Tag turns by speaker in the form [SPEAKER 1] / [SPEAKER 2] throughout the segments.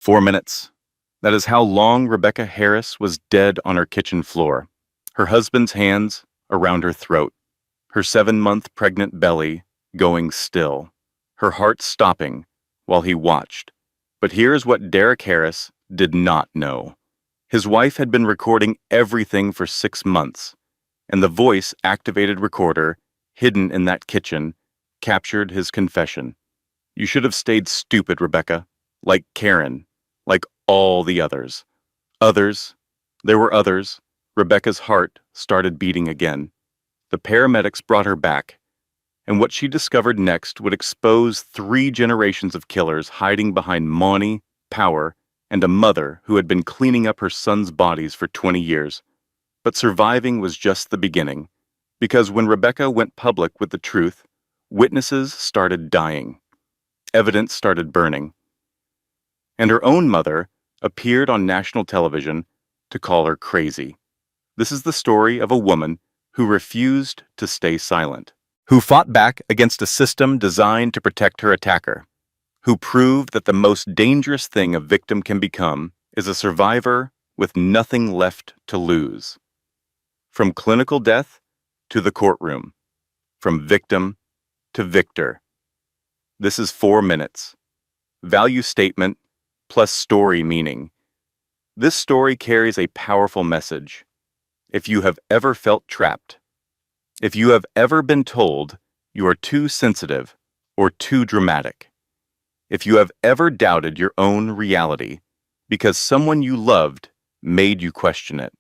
[SPEAKER 1] 4 minutes. That is how long Rebecca Harris was dead on her kitchen floor, her husband's hands around her throat, her 7-month pregnant belly going still, her heart stopping while he watched. But here's what Derek Harris did not know. His wife had been recording everything for 6 months, and the voice-activated recorder hidden in that kitchen captured his confession. You should have stayed stupid, Rebecca, like Karen, like all the others. Others. There were others. Rebecca's heart started beating again. The paramedics brought her back, and what she discovered next would expose 3 generations of killers hiding behind money, power, and a mother who had been cleaning up her sons' bodies for 20 years. But surviving was just the beginning, because when Rebecca went public with the truth, witnesses started dying. Evidence started burning. And her own mother appeared on national television to call her crazy. This is the story of a woman who refused to stay silent, who fought back against a system designed to protect her attacker, who proved that the most dangerous thing a victim can become is a survivor with nothing left to lose. From clinical death to the courtroom, from victim to victor. This is 4 minutes. Value statement plus story meaning. This story carries a powerful message. If you have ever felt trapped, if you have ever been told you are too sensitive or too dramatic, if you have ever doubted your own reality because someone you loved made you question it,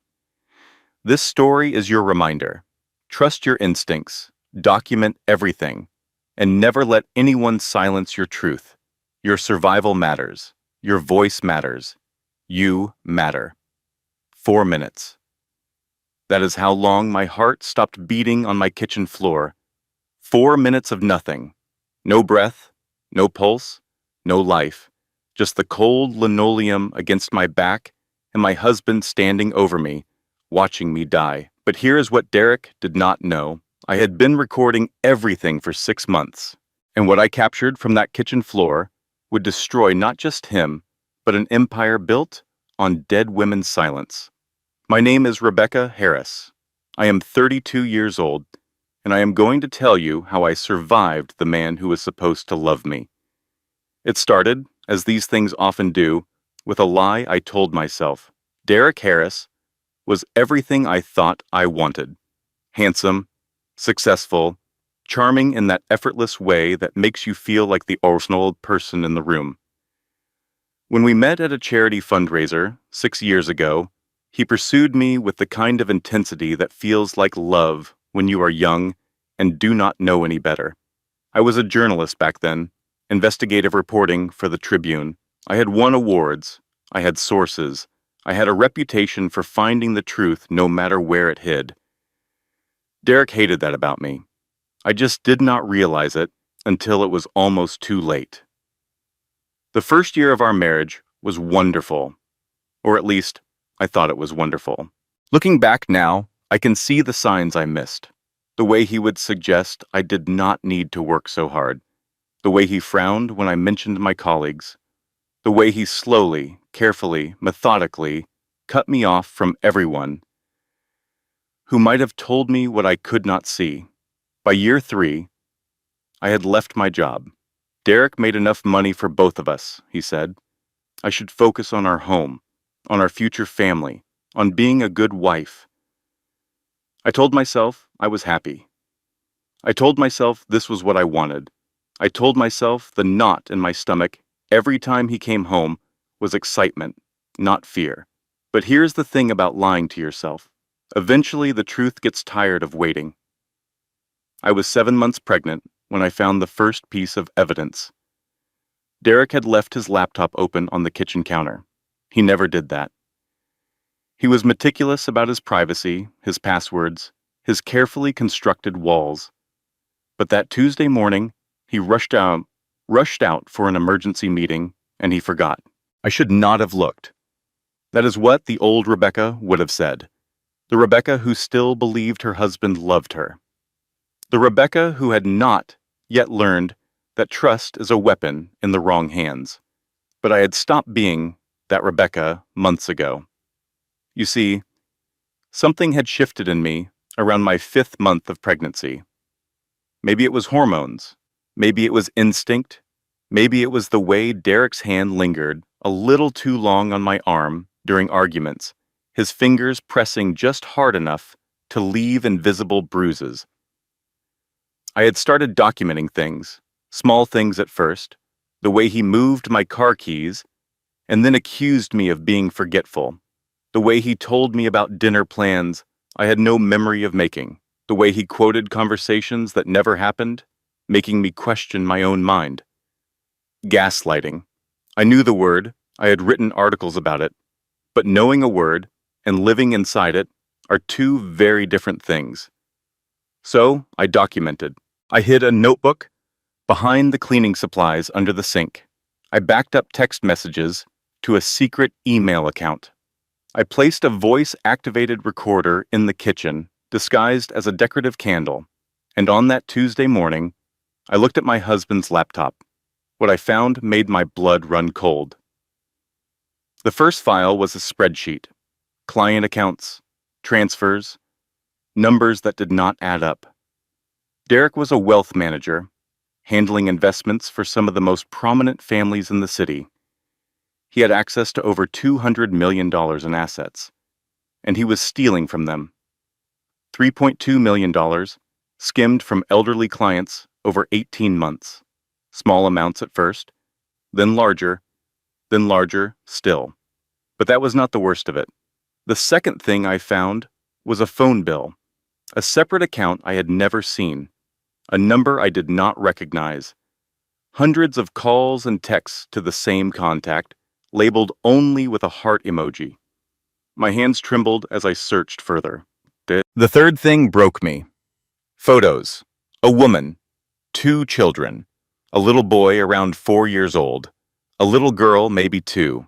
[SPEAKER 1] this story is your reminder. Trust your instincts, document everything, and never let anyone silence your truth. Your survival matters. Your voice matters. You matter. 4 minutes. That is how long my heart stopped beating on my kitchen floor. 4 minutes of nothing. No breath, no pulse, no life. Just the cold linoleum against my back and my husband standing over me, watching me die. But here is what Derek did not know. I had been recording everything for 6 months, and what I captured from that kitchen floor would destroy not just him, but an empire built on dead women's silence. My name is Rebecca Harris. I am 32 years old, and I am going to tell you how I survived the man who was supposed to love me. It started, as these things often do, with a lie I told myself. Derek Harris was everything I thought I wanted. Handsome, successful, charming in that effortless way that makes you feel like the original person in the room. When we met at a charity fundraiser 6 years ago, he pursued me with the kind of intensity that feels like love when you are young and do not know any better. I was a journalist back then, investigative reporting for the Tribune. I had won awards, I had sources, I had a reputation for finding the truth no matter where it hid. Derek hated that about me. I just did not realize it until it was almost too late. The first year of our marriage was wonderful, or at least, I thought it was wonderful. Looking back now, I can see the signs I missed. The way he would suggest I did not need to work so hard. The way he frowned when I mentioned my colleagues. The way he slowly, carefully, methodically cut me off from everyone who might have told me what I could not see. By year 3, I had left my job. Derek made enough money for both of us, he said. I should focus on our home, on our future family, on being a good wife. I told myself I was happy. I told myself this was what I wanted. I told myself the knot in my stomach every time he came home was excitement, not fear. But here's the thing about lying to yourself. Eventually, the truth gets tired of waiting. I was 7 months pregnant when I found the first piece of evidence. Derek had left his laptop open on the kitchen counter. He never did that. He was meticulous about his privacy, his passwords, his carefully constructed walls. But that Tuesday morning, he rushed out for an emergency meeting, and he forgot. I should not have looked. That is what the old Rebecca would have said. The Rebecca who still believed her husband loved her. The Rebecca who had not yet learned that trust is a weapon in the wrong hands. but I had stopped being that Rebecca months ago. You see, something had shifted in me around my 5th month of pregnancy. Maybe it was hormones. Maybe it was instinct. Maybe it was the way Derek's hand lingered a little too long on my arm during arguments, his fingers pressing just hard enough to leave invisible bruises. I had started documenting things, small things at first, the way he moved my car keys, and then accused me of being forgetful, the way he told me about dinner plans I had no memory of making, the way he quoted conversations that never happened, making me question my own mind. Gaslighting. I knew the word, I had written articles about it, but knowing a word and living inside it are two very different things. So I documented. I hid a notebook behind the cleaning supplies under the sink. I backed up text messages to a secret email account. I placed a voice-activated recorder in the kitchen, disguised as a decorative candle, and on that Tuesday morning, I looked at my husband's laptop. What I found made my blood run cold. The first file was a spreadsheet, client accounts, transfers, numbers that did not add up. Derek was a wealth manager, handling investments for some of the most prominent families in the city. He had access to over $200 million in assets, and he was stealing from them. $3.2 million skimmed from elderly clients over 18 months, small amounts at first, then larger still. But that was not the worst of it. The second thing I found was a phone bill, a separate account I had never seen, a number I did not recognize. Hundreds of calls and texts to the same contact, labeled only with a heart emoji. My hands trembled as I searched further. The third thing broke me. Photos. A woman. 2 children. A little boy around 4 years old. A little girl maybe 2.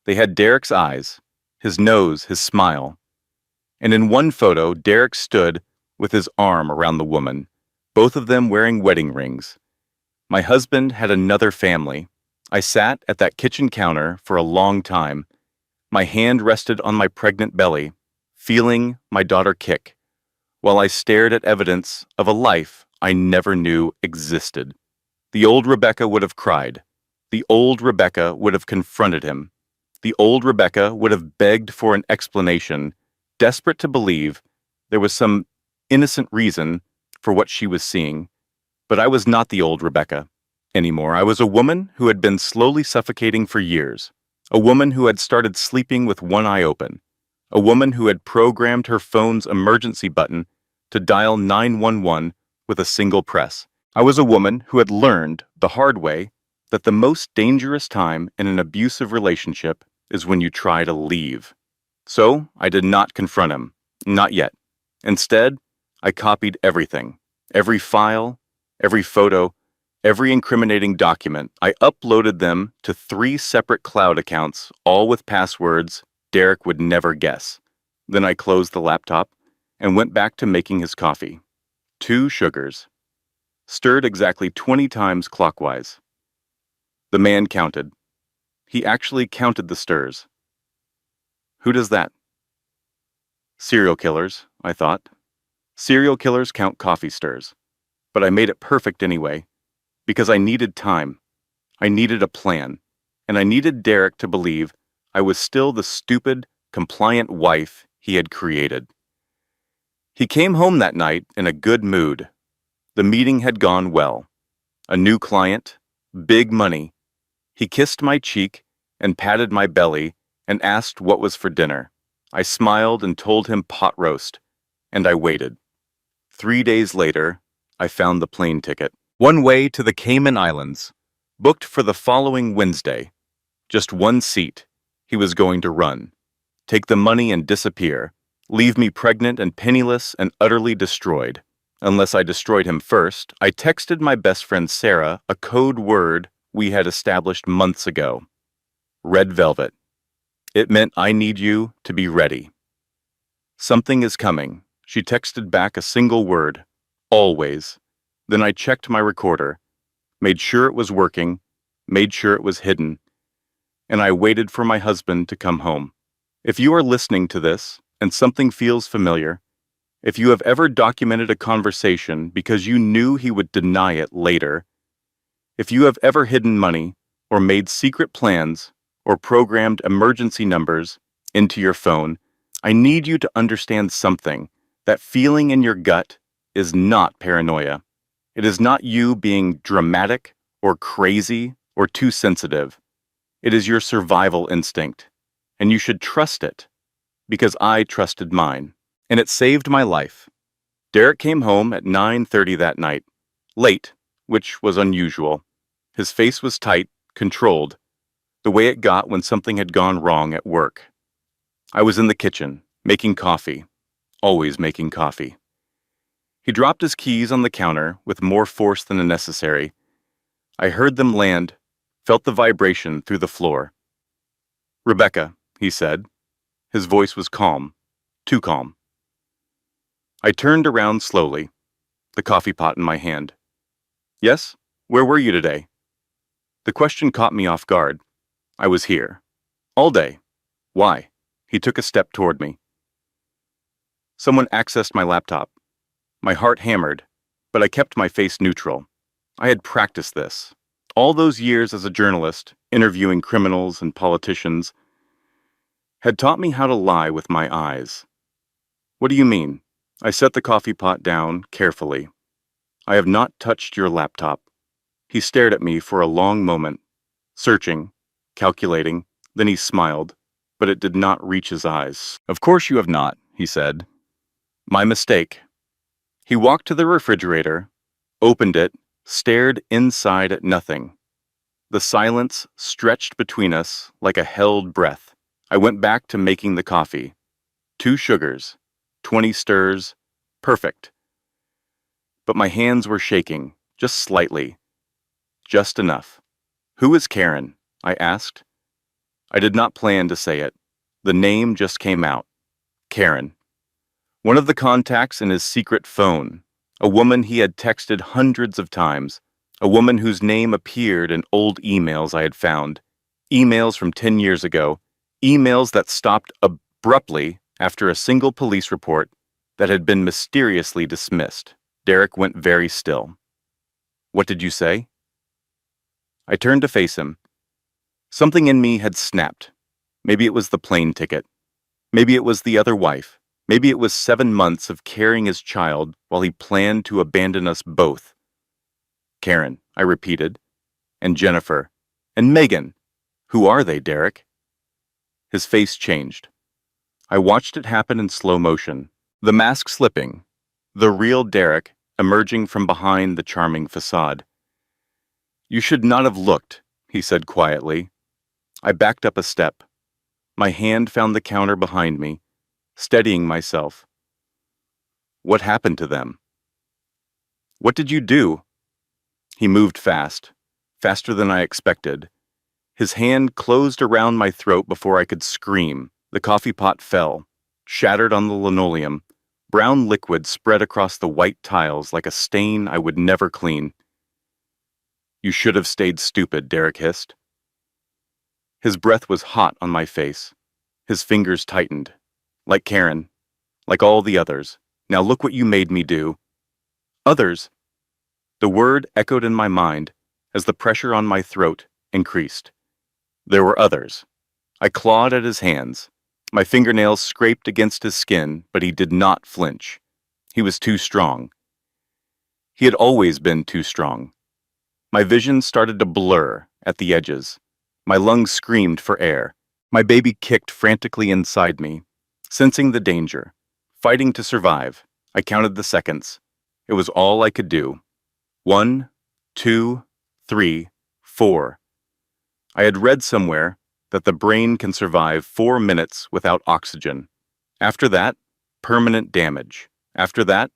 [SPEAKER 1] They had Derek's eyes, his nose, his smile. And in one photo, Derek stood with his arm around the woman, both of them wearing wedding rings. My husband had another family. I sat at that kitchen counter for a long time. My hand rested on my pregnant belly, feeling my daughter kick, while I stared at evidence of a life I never knew existed. The old Rebecca would have cried. The old Rebecca would have confronted him. The old Rebecca would have begged for an explanation, desperate to believe there was some innocent reason for what she was seeing. But I was not the old Rebecca anymore. I was a woman who had been slowly suffocating for years, a woman who had started sleeping with one eye open, a woman who had programmed her phone's emergency button to dial 911 with a single press. I was a woman who had learned the hard way that the most dangerous time in an abusive relationship is when you try to leave. So I did not confront him, not yet. Instead, I copied everything, every file, every photo, every incriminating document. I uploaded them to 3 separate cloud accounts, all with passwords Derek would never guess. Then I closed the laptop and went back to making his coffee. 2 sugars. Stirred exactly 20 times clockwise. The man counted. He actually counted the stirs. Who does that? Serial killers, I thought. Serial killers count coffee stirs. But I made it perfect anyway, because I needed time. I needed a plan. And I needed Derek to believe I was still the stupid, compliant wife he had created. He came home that night in a good mood. The meeting had gone well. A new client, big money. He kissed my cheek and patted my belly and asked what was for dinner. I smiled and told him pot roast, and I waited. 3 days later, I found the plane ticket. One way to the Cayman Islands, booked for the following Wednesday. Just one seat. He was going to run. Take the money and disappear. Leave me pregnant and penniless and utterly destroyed. Unless I destroyed him first, I texted my best friend Sarah a code word we had established months ago. Red velvet. It meant I need you to be ready. Something is coming. She texted back a single word. Always. Then I checked my recorder, made sure it was working, made sure it was hidden, and I waited for my husband to come home. If you are listening to this and something feels familiar, if you have ever documented a conversation because you knew he would deny it later, if you have ever hidden money or made secret plans or programmed emergency numbers into your phone, I need you to understand something. That feeling in your gut is not paranoia. It is not you being dramatic or crazy or too sensitive. It is your survival instinct, and you should trust it because I trusted mine, and it saved my life. Derek came home at 9:30 that night, late, which was unusual. His face was tight, controlled, the way it got when something had gone wrong at work. I was in the kitchen, making coffee, always making coffee. He dropped his keys on the counter with more force than necessary. I heard them land, felt the vibration through the floor. "Rebecca," he said. His voice was calm, too calm. I turned around slowly, the coffee pot in my hand. "Yes? Where were you today?" The question caught me off guard. "I was here. All day. Why?" He took a step toward me. "Someone accessed my laptop." My heart hammered, but I kept my face neutral. I had practiced this. All those years as a journalist, interviewing criminals and politicians, had taught me how to lie with my eyes. "What do you mean?" I set the coffee pot down carefully. "I have not touched your laptop." He stared at me for a long moment, searching, calculating, then he smiled, but it did not reach his eyes. "Of course you have not," he said. "My mistake." He walked to the refrigerator, opened it, stared inside at nothing. The silence stretched between us like a held breath. I went back to making the coffee. 2 sugars, 20 stirs, perfect. But my hands were shaking, just slightly, just enough. "Who is Karen?" I asked. I did not plan to say it. The name just came out. Karen. One of the contacts in his secret phone. A woman he had texted hundreds of times. A woman whose name appeared in old emails I had found. Emails from 10 years ago. Emails that stopped abruptly after a single police report that had been mysteriously dismissed. Derek went very still. "What did you say?" I turned to face him. Something in me had snapped. Maybe it was the plane ticket. Maybe it was the other wife. Maybe it was 7 months of carrying his child while he planned to abandon us both. "Karen," I repeated, "and Jennifer, and Megan. Who are they, Derek?" His face changed. I watched it happen in slow motion, the mask slipping, the real Derek emerging from behind the charming facade. "You should not have looked," he said quietly. I backed up a step. My hand found the counter behind me, steadying myself. "What happened to them?" "What did you do?" He moved fast, faster than I expected. His hand closed around my throat before I could scream. The coffee pot fell, shattered on the linoleum. Brown liquid spread across the white tiles like a stain I would never clean. "You should have stayed stupid," Derek hissed. His breath was hot on my face. His fingers tightened. "Like Karen. Like all the others. Now look what you made me do." "Others?" The word echoed in my mind as the pressure on my throat increased. There were others. I clawed at his hands. My fingernails scraped against his skin, but he did not flinch. He was too strong. He had always been too strong. My vision started to blur at the edges. My lungs screamed for air. My baby kicked frantically inside me, sensing the danger, fighting to survive. I counted the seconds. It was all I could do. 1, 2, 3, 4. I had read somewhere that the brain can survive 4 minutes without oxygen. After that, permanent damage. After that,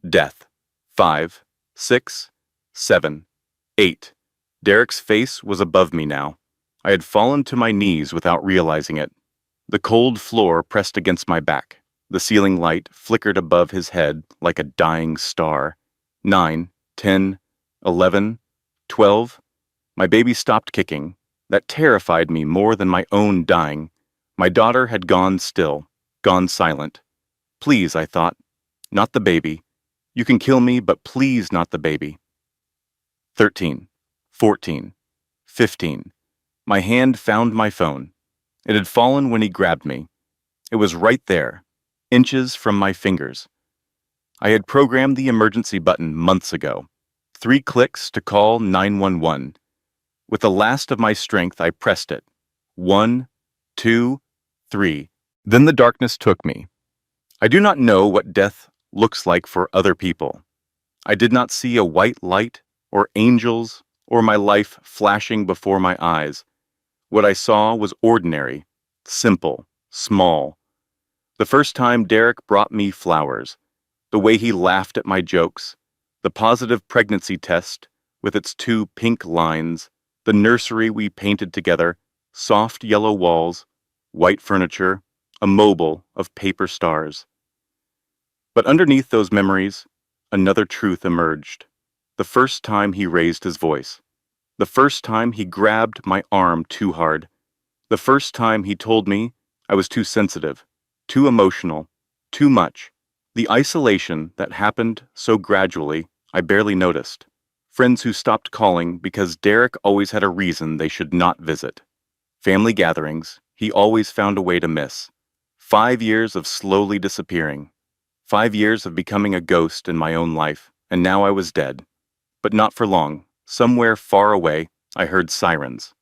[SPEAKER 1] death. 5, 6, 7, 8. Derek's face was above me now. I had fallen to my knees without realizing it. The cold floor pressed against my back. The ceiling light flickered above his head like a dying star. 9, 10, 11, 12. My baby stopped kicking. That terrified me more than my own dying. My daughter had gone still, gone silent. Please, I thought, not the baby. You can kill me, but please not the baby. 13, 14, 15. My hand found my phone. It had fallen when he grabbed me. It was right there, inches from my fingers. I had programmed the emergency button months ago. 3 clicks to call 911. With the last of my strength, I pressed it. 1, 2, 3. Then the darkness took me. I do not know what death looks like for other people. I did not see a white light, or angels, or my life flashing before my eyes. What I saw was ordinary, simple, small. The first time Derek brought me flowers, the way he laughed at my jokes, the positive pregnancy test with its 2 pink lines, the nursery we painted together, soft yellow walls, white furniture, a mobile of paper stars. But underneath those memories, another truth emerged. The first time he raised his voice. The first time he grabbed my arm too hard. The first time he told me I was too sensitive, too emotional, too much. The isolation that happened so gradually, I barely noticed. Friends who stopped calling because Derek always had a reason they should not visit. Family gatherings, he always found a way to miss. 5 years of slowly disappearing. 5 years of becoming a ghost in my own life, and now I was dead. But not for long. Somewhere far away, I heard sirens.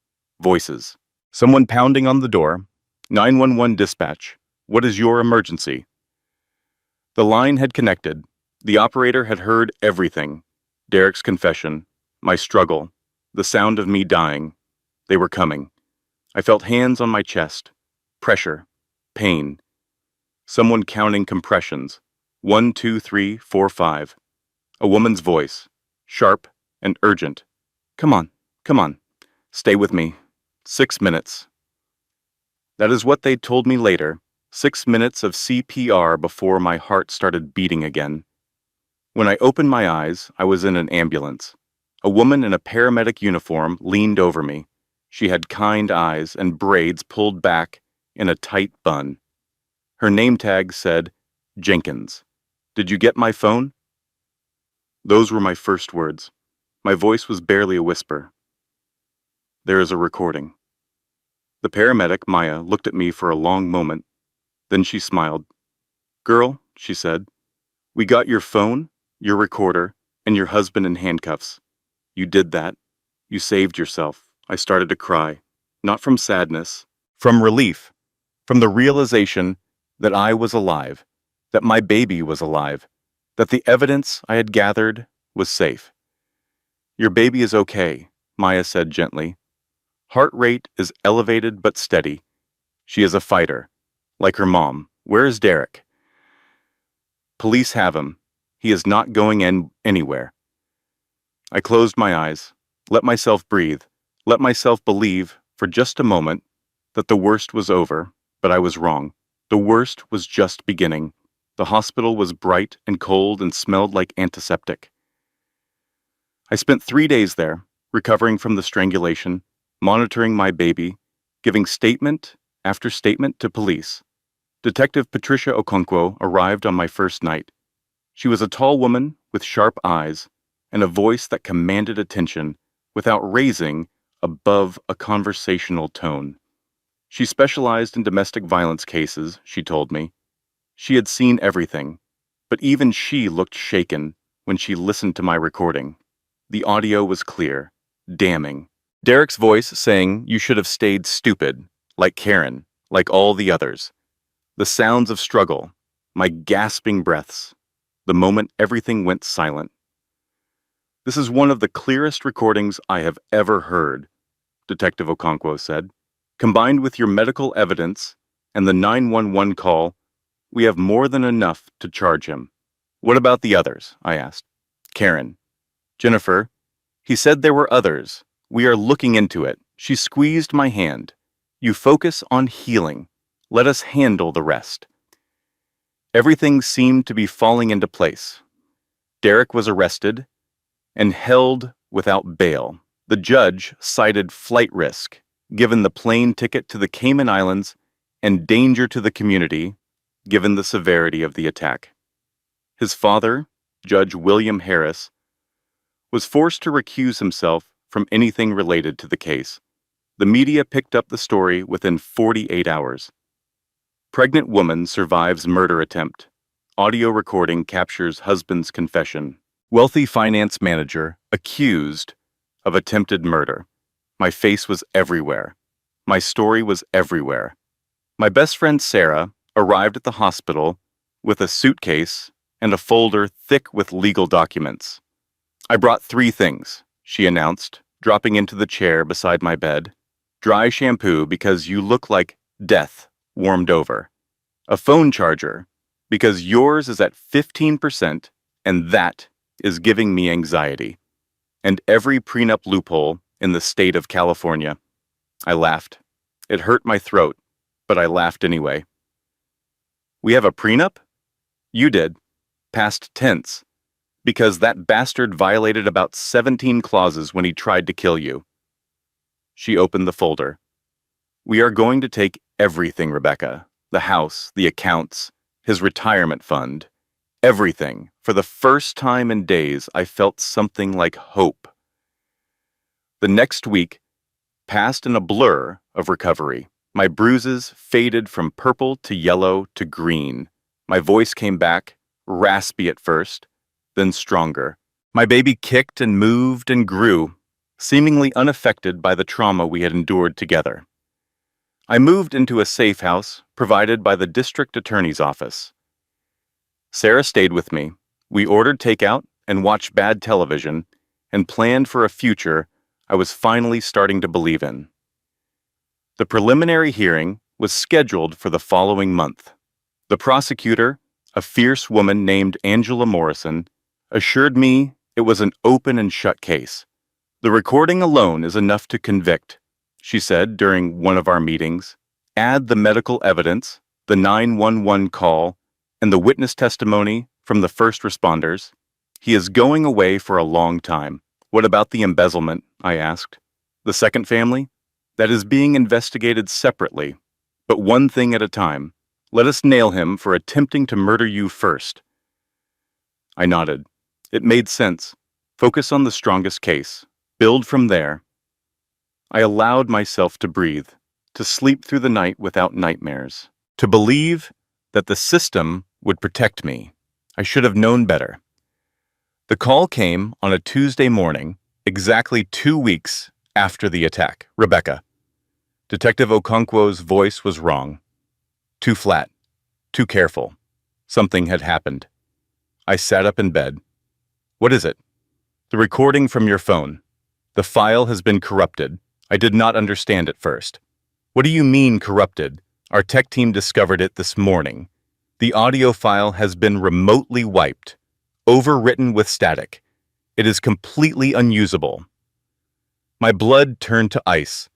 [SPEAKER 1] Voices. Someone pounding on the door. 911 dispatch. What is your emergency? The line had connected. The operator had heard everything. Derek's confession, my struggle, the sound of me dying. They were coming. I felt hands on my chest. Pressure. Pain. Someone counting compressions. 1, 2, 3, 4, 5. A woman's voice. Sharp and urgent. Come on, come on. Stay with me. 6 minutes. That is what they told me later. 6 minutes of CPR before my heart started beating again. When I opened my eyes, I was in an ambulance. A woman in a paramedic uniform leaned over me. She had kind eyes and braids pulled back in a tight bun. Her name tag said, Jenkins. Did you get my phone? Those were my first words. My voice was barely a whisper. There is a recording. The paramedic, Maya, looked at me for a long moment. Then she smiled. Girl, she said, we got your phone, your recorder, and your husband in handcuffs. You did that. You saved yourself. I started to cry. Not from sadness, from relief, from the realization that I was alive, that my baby was alive, that the evidence I had gathered was safe. Your baby is okay, Maya said gently. Heart rate is elevated but steady. She is a fighter, like her mom. Where is Derek? Police have him. He is not going anywhere. I closed my eyes, let myself breathe, let myself believe, for just a moment, that the worst was over, but I was wrong. The worst was just beginning. The hospital was bright and cold and smelled like antiseptic. I spent 3 days there, recovering from the strangulation, monitoring my baby, giving statement after statement to police. Detective Patricia Okonkwo arrived on my first night. She was a tall woman with sharp eyes and a voice that commanded attention without raising above a conversational tone. She specialized in domestic violence cases, she told me. She had seen everything, but even she looked shaken when she listened to my recording. The audio was clear, damning. Derek's voice saying, you should have stayed stupid, like Karen, like all the others. The sounds of struggle, my gasping breaths, the moment everything went silent. This is one of the clearest recordings I have ever heard, Detective Okonkwo said. Combined with your medical evidence and the 911 call, we have more than enough to charge him. What about the others? I asked. Karen. Jennifer. He said there were others. We are looking into it. She squeezed my hand. You focus on healing. Let us handle the rest. Everything seemed to be falling into place. Derek was arrested and held without bail. The judge cited flight risk. given the plane ticket to the Cayman Islands, and danger to the community, given the severity of the attack. His father, Judge William Harris, was forced to recuse himself from anything related to the case. The media picked up the story within 48 hours. Pregnant woman survives murder attempt. Audio recording captures husband's confession. Wealthy finance manager accused of attempted murder. My face was everywhere. My story was everywhere. My best friend Sarah arrived at the hospital with a suitcase and a folder thick with legal documents. I brought 3 things, she announced, dropping into the chair beside my bed. Dry shampoo because you look like death warmed over. A phone charger because yours is at 15% and that is giving me anxiety. And every prenup loophole in the state of California. I laughed. It hurt my throat, but I laughed anyway. We have a prenup? You did. Past tense. Because that bastard violated about 17 clauses when he tried to kill you. She opened the folder. We are going to take everything, Rebecca. The house, the accounts, his retirement fund. Everything. For the first time in days, I felt something like hope. The next week passed in a blur of recovery. My bruises faded from purple to yellow to green. My voice came back, raspy at first, then stronger. My baby kicked and moved and grew, seemingly unaffected by the trauma we had endured together. I moved into a safe house provided by the district attorney's office. Sarah stayed with me. We ordered takeout and watched bad television and planned for a future I was finally starting to believe in. The preliminary hearing was scheduled for the following month. The prosecutor, a fierce woman named Angela Morrison, assured me it was an open and shut case. The recording alone is enough to convict, she said during one of our meetings. Add the medical evidence, the 911 call, and the witness testimony from the first responders. He is going away for a long time. What about the embezzlement? I asked. The second family? That is being investigated separately, but one thing at a time. Let us nail him for attempting to murder you first. I nodded. It made sense. Focus on the strongest case. Build from there. I allowed myself to breathe, to sleep through the night without nightmares, to believe that the system would protect me. I should have known better. The call came on a Tuesday morning, exactly 2 weeks after the attack. Rebecca. Detective Okonkwo's voice was wrong. Too flat. Too careful. Something had happened. I sat up in bed. What is it? The recording from your phone. The file has been corrupted. I did not understand at first. What do you mean corrupted? Our tech team discovered it this morning. The audio file has been remotely wiped, overwritten with static. It is completely unusable. My blood turned to ice.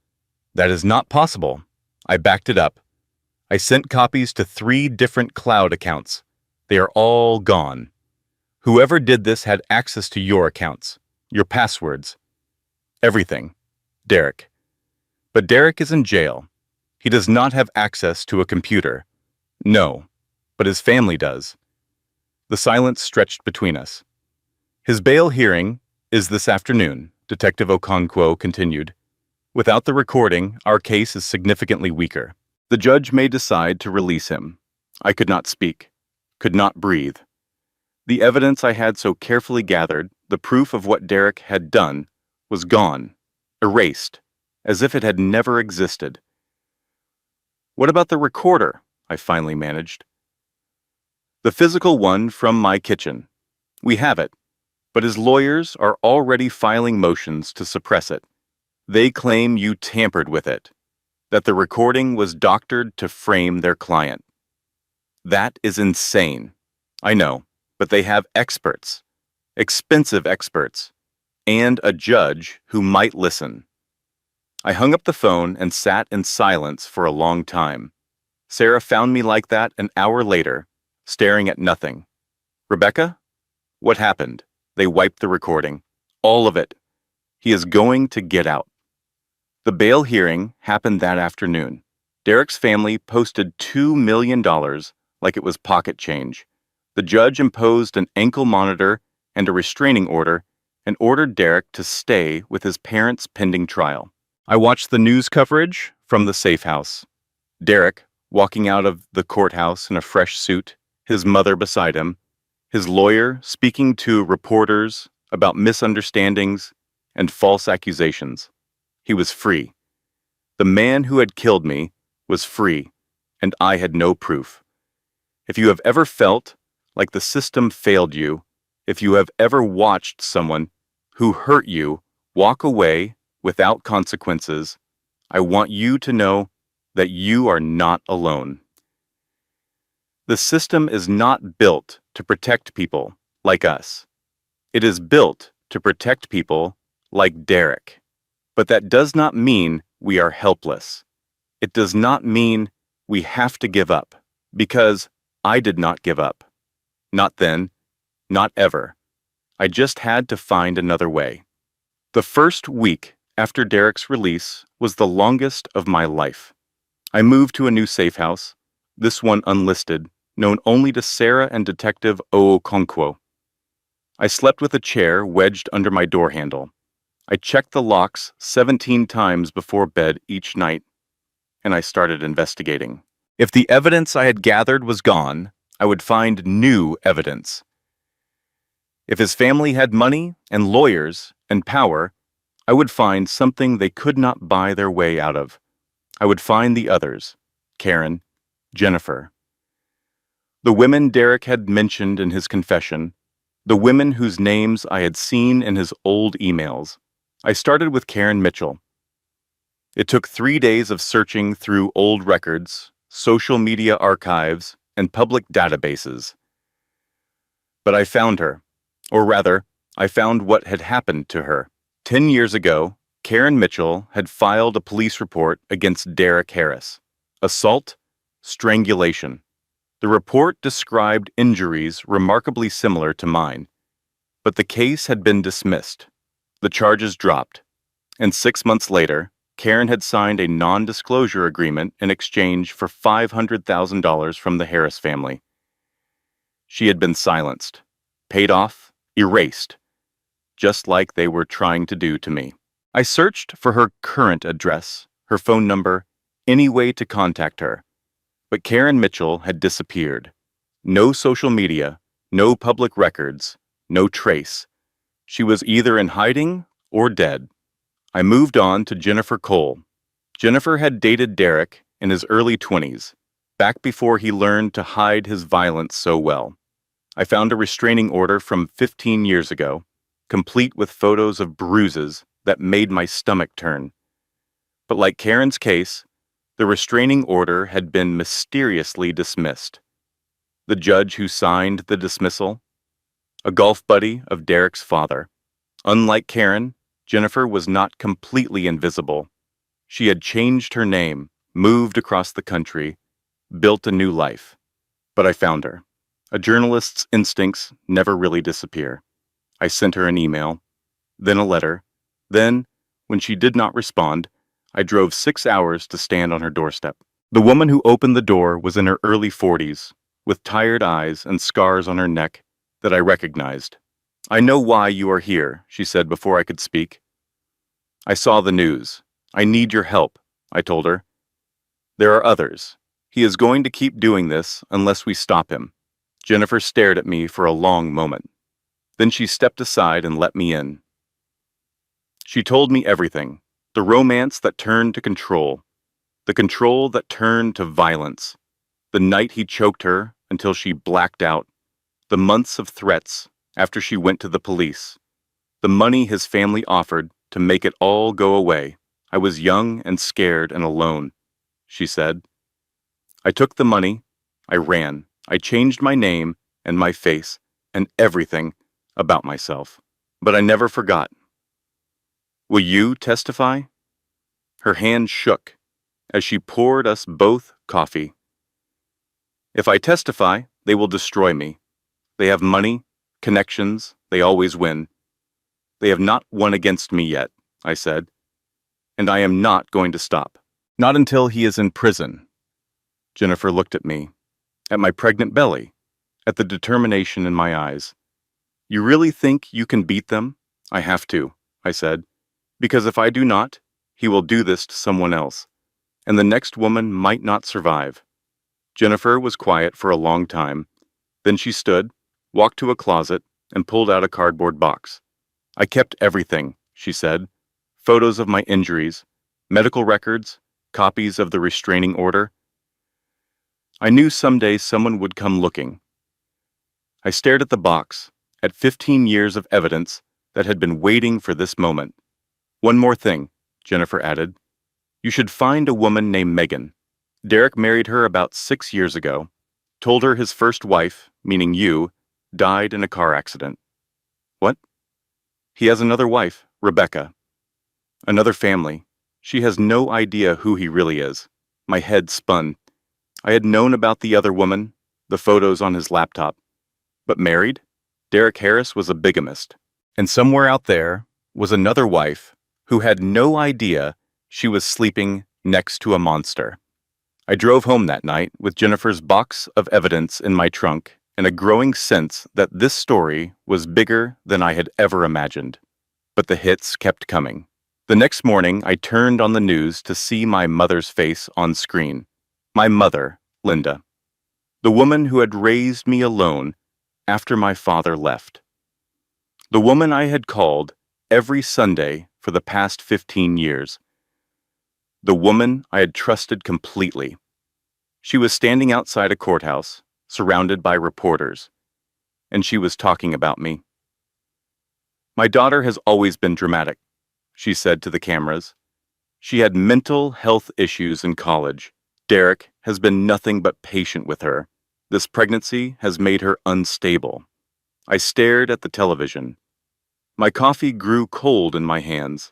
[SPEAKER 1] That is not possible. I backed it up. I sent copies to 3 different cloud accounts. They are all gone. Whoever did this had access to your accounts, your passwords, everything. Derek. But Derek is in jail. He does not have access to a computer. No, but his family does. The silence stretched between us. His bail hearing is this afternoon, Detective Okonkwo continued. Without the recording, our case is significantly weaker. The judge may decide to release him. I could not speak, could not breathe. The evidence I had so carefully gathered, the proof of what Derek had done, was gone, erased, as if it had never existed. What about the recorder? I finally managed. The physical one from my kitchen. We have it, but his lawyers are already filing motions to suppress it. They claim you tampered with it, that the recording was doctored to frame their client. That is insane. I know, but they have experts, expensive experts, and a judge who might listen. I hung up the phone and sat in silence for a long time. Sarah found me like that an hour later, staring at nothing. Rebecca? What happened? They wiped the recording. All of it. He is going to get out. The bail hearing happened that afternoon. Derek's family posted $2 million like it was pocket change. The judge imposed an ankle monitor and a restraining order and ordered Derek to stay with his parents pending trial. I watched the news coverage from the safe house. Derek walking out of the courthouse in a fresh suit, his mother beside him, his lawyer speaking to reporters about misunderstandings and false accusations. He was free. The man who had killed me was free, and I had no proof. If you have ever felt like the system failed you, if you have ever watched someone who hurt you walk away without consequences, I want you to know that you are not alone. The system is not built to protect people like us. It is built to protect people like Derek. But that does not mean we are helpless. It does not mean we have to give up, because I did not give up. Not then, not ever. I just had to find another way. The first week after Derek's release was the longest of my life. I moved to a new safe house, this one unlisted, known only to Sarah and Detective Ookonkwo. I slept with a chair wedged under my door handle. I checked the locks 17 times before bed each night, and I started investigating. If the evidence I had gathered was gone, I would find new evidence. If his family had money and lawyers and power, I would find something they could not buy their way out of. I would find the others, Karen, Jennifer. The women Derek had mentioned in his confession, the women whose names I had seen in his old emails. I started with Karen Mitchell. It took 3 days of searching through old records, social media archives, and public databases. But I found her. Or rather, I found what had happened to her. 10 years ago, Karen Mitchell had filed a police report against Derek Harris. Assault, strangulation. The report described injuries remarkably similar to mine. But the case had been dismissed. The charges dropped. And 6 months later, Karen had signed a non-disclosure agreement in exchange for $500,000 from the Harris family. She had been silenced, paid off, erased, just like they were trying to do to me. I searched for her current address, her phone number, any way to contact her. But Karen Mitchell had disappeared. No social media, no public records, no trace. She was either in hiding or dead. I moved on to Jennifer Cole. Jennifer had dated Derek in his early 20s, back before he learned to hide his violence so well. I found a restraining order from 15 years ago, complete with photos of bruises that made my stomach turn. But like Karen's case, the restraining order had been mysteriously dismissed. The judge who signed the dismissal, a golf buddy of Derek's father. Unlike Karen, Jennifer was not completely invisible. She had changed her name, moved across the country, built a new life. But I found her. A journalist's instincts never really disappear. I sent her an email, then a letter. Then, when she did not respond, I drove 6 hours to stand on her doorstep. The woman who opened the door was in her early 40s, with tired eyes and scars on her neck that I recognized. "I know why you are here," she said before I could speak. "I saw the news. I need your help," I told her. "There are others. He is going to keep doing this unless we stop him." Jennifer stared at me for a long moment. Then she stepped aside and let me in. She told me everything. The romance that turned to control. The control that turned to violence. The night he choked her until she blacked out. The months of threats after she went to the police. The money his family offered to make it all go away. "I was young and scared and alone," she said. "I took the money. I ran. I changed my name and my face and everything about myself. But I never forgot." "Will you testify?" Her hand shook as she poured us both coffee. "If I testify, they will destroy me. They have money, connections, they always win. They have not won against me yet," I said. and I am not going to stop. Not until he is in prison. Jennifer looked at me, at my pregnant belly, at the determination in my eyes. You really think you can beat them? I have to, I said, because if I do not, he will do this to someone else, and the next woman might not survive. Jennifer was quiet for a long time. Then she stood, walked to a closet, and pulled out a cardboard box. I kept everything, she said. Photos of my injuries, medical records, copies of the restraining order. I knew someday someone would come looking. I stared at the box, at 15 years of evidence that had been waiting for this moment. One more thing, Jennifer added. You should find a woman named Megan. Derek married her about 6 years ago, told her his first wife, meaning you, died in a car accident. What? He has another wife, Rebecca. Another family. She has no idea who he really is. My head spun. I had known about the other woman, the photos on his laptop. But married? Derek Harris was a bigamist. And somewhere out there was another wife who had no idea she was sleeping next to a monster. I drove home that night with Jennifer's box of evidence in my trunk and a growing sense that this story was bigger than I had ever imagined. But the hits kept coming. The next morning, I turned on the news to see my mother's face on screen. My mother, Linda. The woman who had raised me alone after my father left. The woman I had called every Sunday for the past 15 years. The woman I had trusted completely. She was standing outside a courthouse, surrounded by reporters, and she was talking about me. My daughter has always been dramatic, she said to the cameras. She had mental health issues in college. Derek has been nothing but patient with her. This pregnancy has made her unstable. I stared at the television. My coffee grew cold in my hands.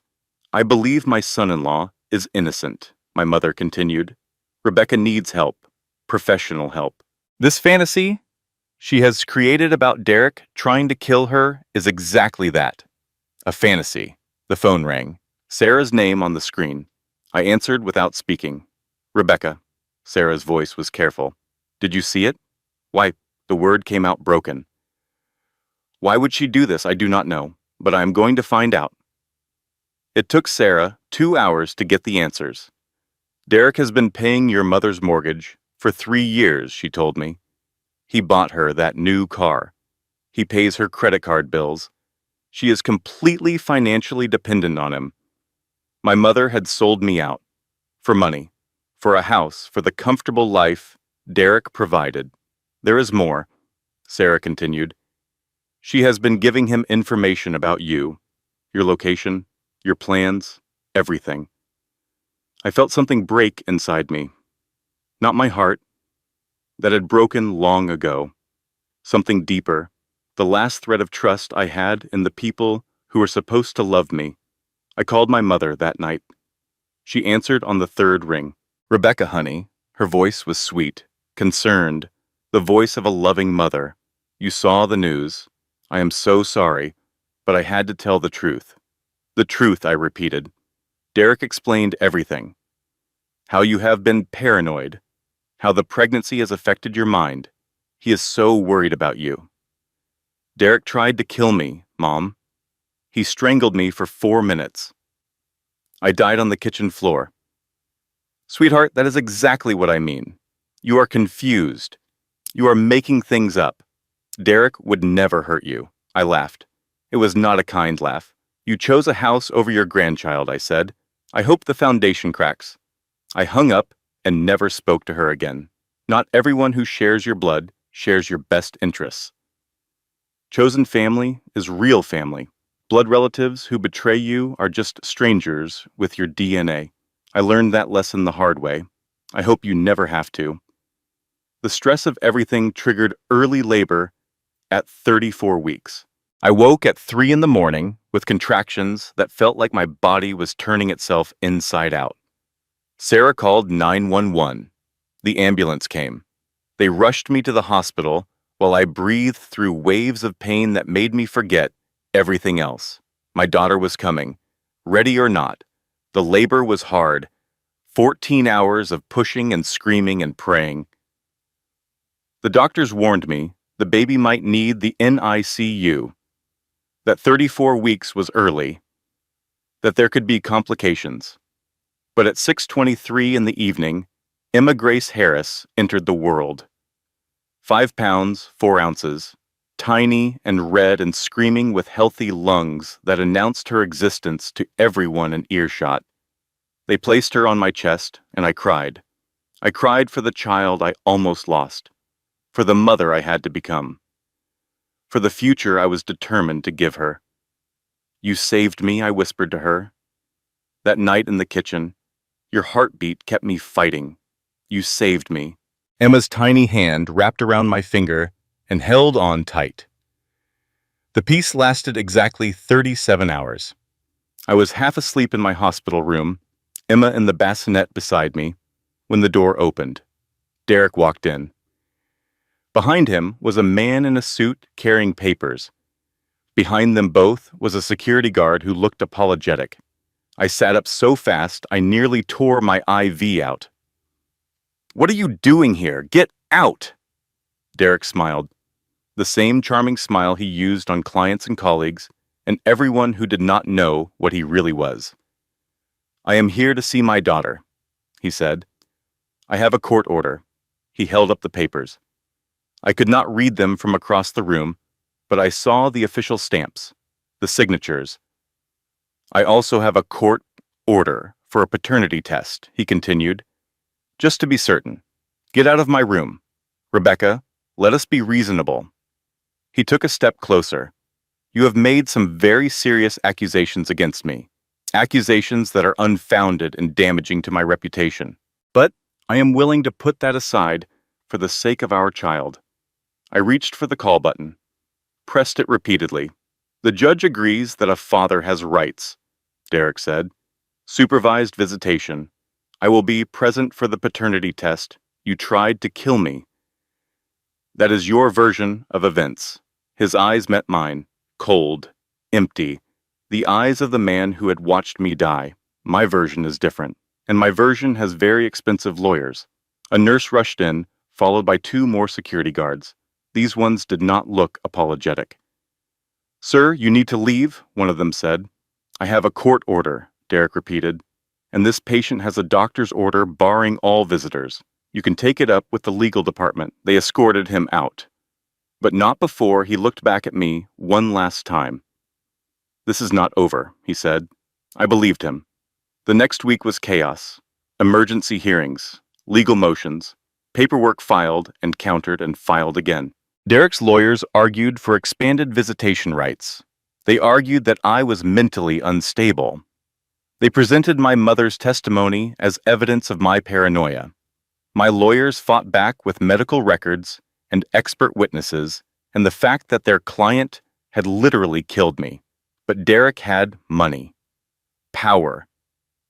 [SPEAKER 1] I believe my son-in-law is innocent, my mother continued. Rebecca needs help, professional help. This fantasy she has created about Derek trying to kill her is exactly that. A fantasy. The phone rang. Sarah's name on the screen. I answered without speaking. Rebecca. Sarah's voice was careful. Did you see it? Why, the word came out broken. Why would she do this? I do not know, but I am going to find out. It took Sarah 2 hours to get the answers. Derek has been paying your mother's mortgage for 3 years, she told me. He bought her that new car. He pays her credit card bills. She is completely financially dependent on him. My mother had sold me out. For money. For a house. For the comfortable life Derek provided. There is more, Sarah continued. She has been giving him information about you, your location, your plans, everything. I felt something break inside me. Not my heart, that had broken long ago. Something deeper, the last thread of trust I had in the people who were supposed to love me. I called my mother that night. She answered on the third ring. Rebecca, honey. Her voice was sweet, concerned, the voice of a loving mother. You saw the news. I am so sorry, but I had to tell the truth. The truth, I repeated. Derek explained everything. How you have been paranoid. How the pregnancy has affected your mind. He is so worried about you. Derek tried to kill me, Mom. He strangled me for 4 minutes. I died on the kitchen floor. Sweetheart, that is exactly what I mean. You are confused. You are making things up. Derek would never hurt you. I laughed. It was not a kind laugh. You chose a house over your grandchild, I said. I hope the foundation cracks. I hung up and never spoke to her again. Not everyone who shares your blood shares your best interests. Chosen family is real family. Blood relatives who betray you are just strangers with your DNA. I learned that lesson the hard way. I hope you never have to. The stress of everything triggered early labor at 34 weeks. I woke at 3 in the morning with contractions that felt like my body was turning itself inside out. Sarah called 911. The ambulance came. They rushed me to the hospital while I breathed through waves of pain that made me forget everything else. My daughter was coming, ready or not, The labor was hard. 14 hours of pushing and screaming and praying. The doctors warned me the baby might need the NICU, that 34 weeks was early, that there could be complications. But at 6:23 in the evening, Emma Grace Harris entered the world. 5 pounds, 4 ounces, tiny and red and screaming with healthy lungs that announced her existence to everyone in earshot. They placed her on my chest, and I cried. I cried for the child I almost lost, for the mother I had to become, for the future I was determined to give her. "You saved me," I whispered to her. That night in the kitchen, your heartbeat kept me fighting. You saved me. Emma's tiny hand wrapped around my finger and held on tight. The peace lasted exactly 37 hours. I was half asleep in my hospital room, Emma in the bassinet beside me, when the door opened. Derek walked in. Behind him was a man in a suit carrying papers. Behind them both was a security guard who looked apologetic. I sat up so fast I nearly tore my IV out. "What are you doing here? Get out!" Derek smiled, the same charming smile he used on clients and colleagues, and everyone who did not know what he really was. "I am here to see my daughter," he said. "I have a court order." He held up the papers. I could not read them from across the room, but I saw the official stamps, the signatures. "I also have a court order for a paternity test," he continued. "Just to be certain. Get out of my room. Rebecca, let us be reasonable." He took a step closer. "You have made some very serious accusations against me, accusations that are unfounded and damaging to my reputation. But I am willing to put that aside for the sake of our child." I reached for the call button, pressed it repeatedly. "The judge agrees that a father has rights," Derek said. "Supervised visitation. I will be present for the paternity test. You tried to kill me." "That is your version of events." His eyes met mine, cold, empty, the eyes of the man who had watched me die. "My version is different, and my version has very expensive lawyers." A nurse rushed in, followed by 2 more security guards. These ones did not look apologetic. "Sir, you need to leave," one of them said. "I have a court order," Derek repeated, "and this patient has a doctor's order barring all visitors. You can take it up with the legal department." They escorted him out. But not before he looked back at me one last time. "This is not over," he said. I believed him. The next week was chaos. Emergency hearings, legal motions, paperwork filed and countered and filed again. Derek's lawyers argued for expanded visitation rights. They argued that I was mentally unstable. They presented my mother's testimony as evidence of my paranoia. My lawyers fought back with medical records and expert witnesses and the fact that their client had literally killed me. But Derek had money, power,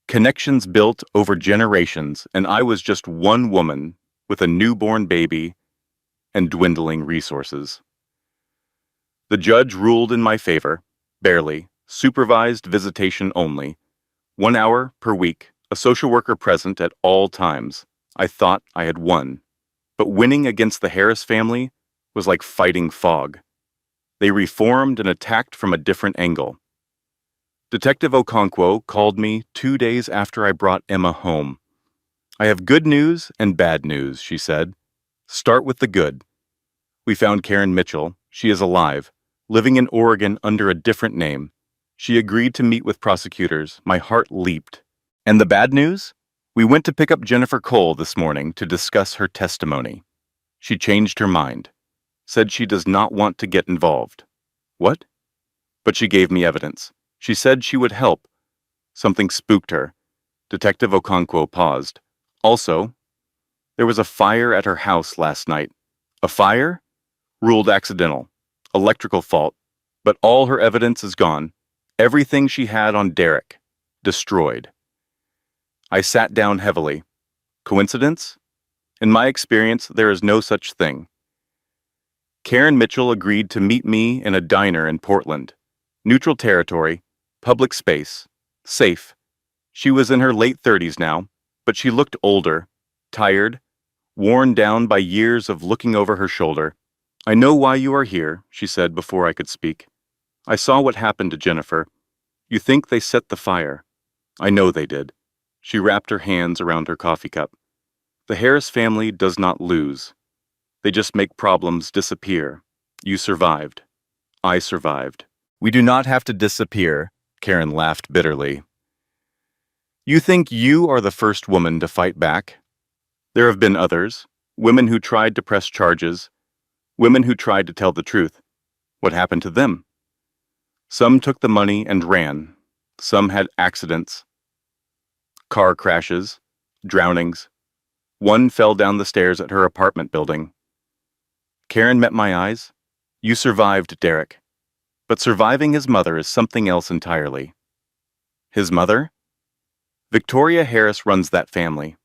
[SPEAKER 1] connections built over generations, and I was just one woman with a newborn baby and dwindling resources. The judge ruled in my favor, barely, supervised visitation only, 1 hour per week, a social worker present at all times. I thought I had won. But winning against the Harris family was like fighting fog. They reformed and attacked from a different angle. Detective Okonkwo called me 2 days after I brought Emma home. "I have good news and bad news," she said. "Start with the good. We found Karen Mitchell. She is alive, living in Oregon under a different name. She agreed to meet with prosecutors. My heart leaped. And the bad news? We went to pick up Jennifer Cole this morning to discuss her testimony. She changed her mind, said she does not want to get involved." "What?" "But she gave me evidence. She said she would help." Something spooked her. Detective Okonkwo paused. "Also, there was a fire at her house last night." "A fire?" "Ruled accidental. Electrical fault. But all her evidence is gone. Everything she had on Derek. Destroyed." I sat down heavily. Coincidence? In my experience, there is no such thing. Karen Mitchell agreed to meet me in a diner in Portland. Neutral territory, public space, safe. She was in her late 30s now, but she looked older, tired, worn down by years of looking over her shoulder. "I know why you are here," she said before I could speak. "I saw what happened to Jennifer. You think they set the fire. I know they did." She wrapped her hands around her coffee cup. "The Harris family does not lose. They just make problems disappear. You survived. I survived." "We do not have to disappear," Karen laughed bitterly. "You think you are the first woman to fight back? There have been others, women who tried to press charges, women who tried to tell the truth. What happened to them? Some took the money and ran. Some had accidents, car crashes, drownings. One fell down the stairs at her apartment building." Karen met my eyes. "You survived, Derek. But surviving his mother is something else entirely." "His mother?" "Victoria Harris runs that family.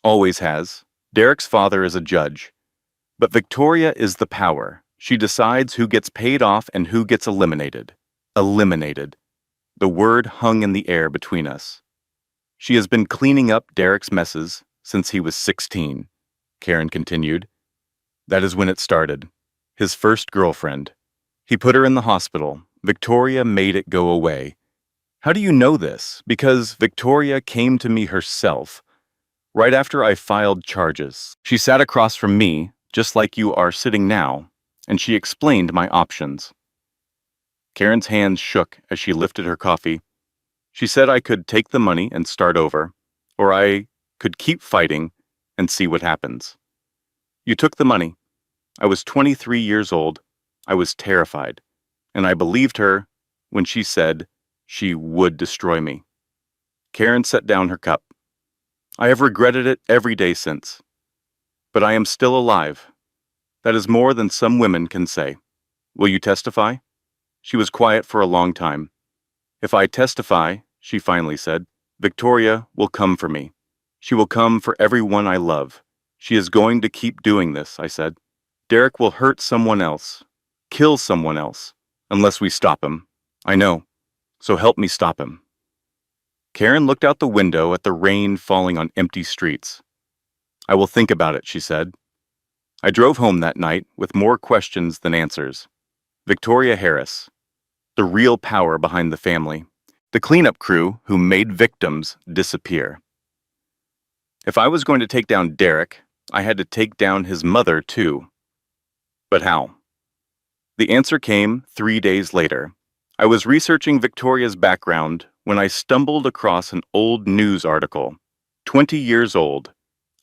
[SPEAKER 1] Always has. Derek's father is a judge. But Victoria is the power. She decides who gets paid off and who gets eliminated. Eliminated. The word hung in the air between us. She has been cleaning up Derek's messes since he was 16, Karen continued. That is when it started. His first girlfriend. He put her in the hospital. Victoria made it go away. How do you know this? Because Victoria came to me herself. Right after I filed charges, she sat across from me, just like you are sitting now, and she explained my options. Karen's hands shook as she lifted her coffee. She said I could take the money and start over, or I could keep fighting and see what happens. You took the money. I was 23 years old. I was terrified, and I believed her when she said she would destroy me. Karen set down her cup. I have regretted it every day since. But I am still alive. That is more than some women can say. Will you testify? She was quiet for a long time. If I testify, she finally said, Victoria will come for me. She will come for everyone I love. She is going to keep doing this, I said. Derek will hurt someone else, kill someone else, unless we stop him. I know. So help me stop him. Karen looked out the window at the rain falling on empty streets. I will think about it, she said. I drove home that night with more questions than answers. Victoria Harris, the real power behind the family, the cleanup crew who made victims disappear. If I was going to take down Derek, I had to take down his mother too. But how? The answer came 3 days later. I was researching Victoria's background when I stumbled across an old news article, 20 years old,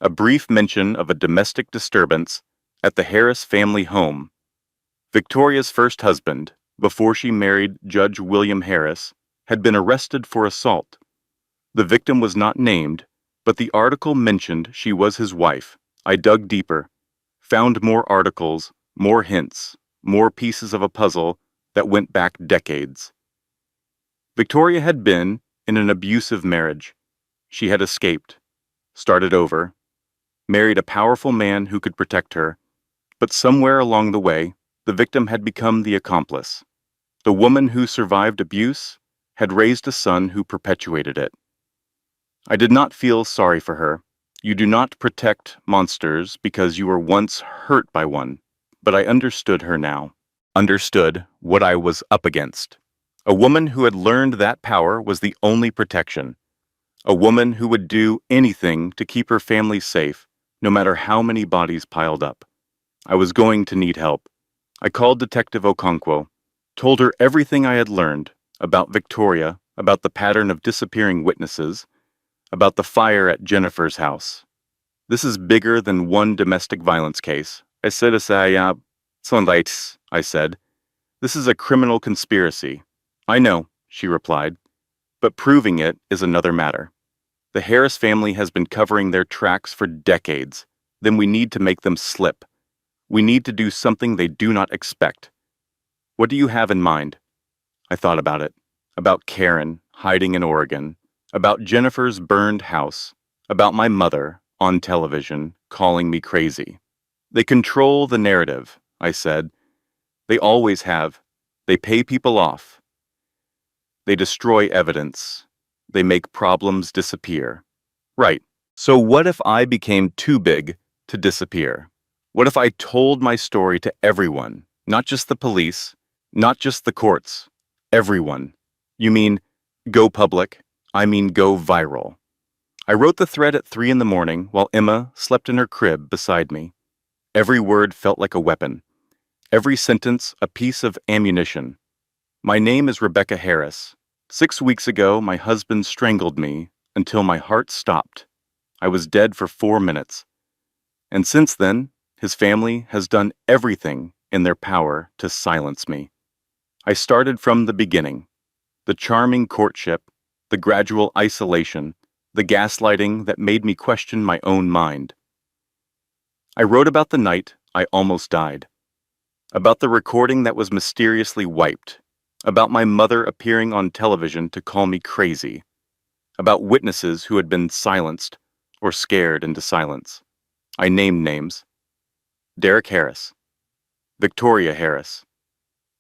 [SPEAKER 1] a brief mention of a domestic disturbance at the Harris family home. Victoria's first husband, before she married Judge William Harris, had been arrested for assault. The victim was not named, but the article mentioned she was his wife. I dug deeper, found more articles, more hints, more pieces of a puzzle that went back decades. Victoria had been in an abusive marriage. She had escaped, started over, married a powerful man who could protect her, but somewhere along the way, the victim had become the accomplice. The woman who survived abuse had raised a son who perpetuated it. I did not feel sorry for her. You do not protect monsters because you were once hurt by one, but I understood her now. Understood what I was up against. A woman who had learned that power was the only protection. A woman who would do anything to keep her family safe, no matter how many bodies piled up. I was going to need help. I called Detective Okonkwo, told her everything I had learned about Victoria, about the pattern of disappearing witnesses, about the fire at Jennifer's house. This is bigger than one domestic violence case. I said, I said. This is a criminal conspiracy. I know, she replied, but proving it is another matter. The Harris family has been covering their tracks for decades. Then we need to make them slip. We need to do something they do not expect. What do you have in mind? I thought about it. About Karen hiding in Oregon. About Jennifer's burned house. About my mother on television calling me crazy. They control the narrative, I said. They always have. They pay people off. They destroy evidence. They make problems disappear. Right. So what if I became too big to disappear? What if I told my story to everyone, not just the police, not just the courts, everyone? You mean go public? I mean go viral. I wrote the thread at 3 in the morning while Emma slept in her crib beside me. Every word felt like a weapon. Every sentence a piece of ammunition. My name is Rebecca Harris. 6 weeks ago, my husband strangled me until my heart stopped. I was dead for 4 minutes. And since then, his family has done everything in their power to silence me. I started from the beginning. The charming courtship, the gradual isolation, the gaslighting that made me question my own mind. I wrote about the night I almost died, about the recording that was mysteriously wiped, about my mother appearing on television to call me crazy, about witnesses who had been silenced or scared into silence. I named names. Derek Harris, Victoria Harris,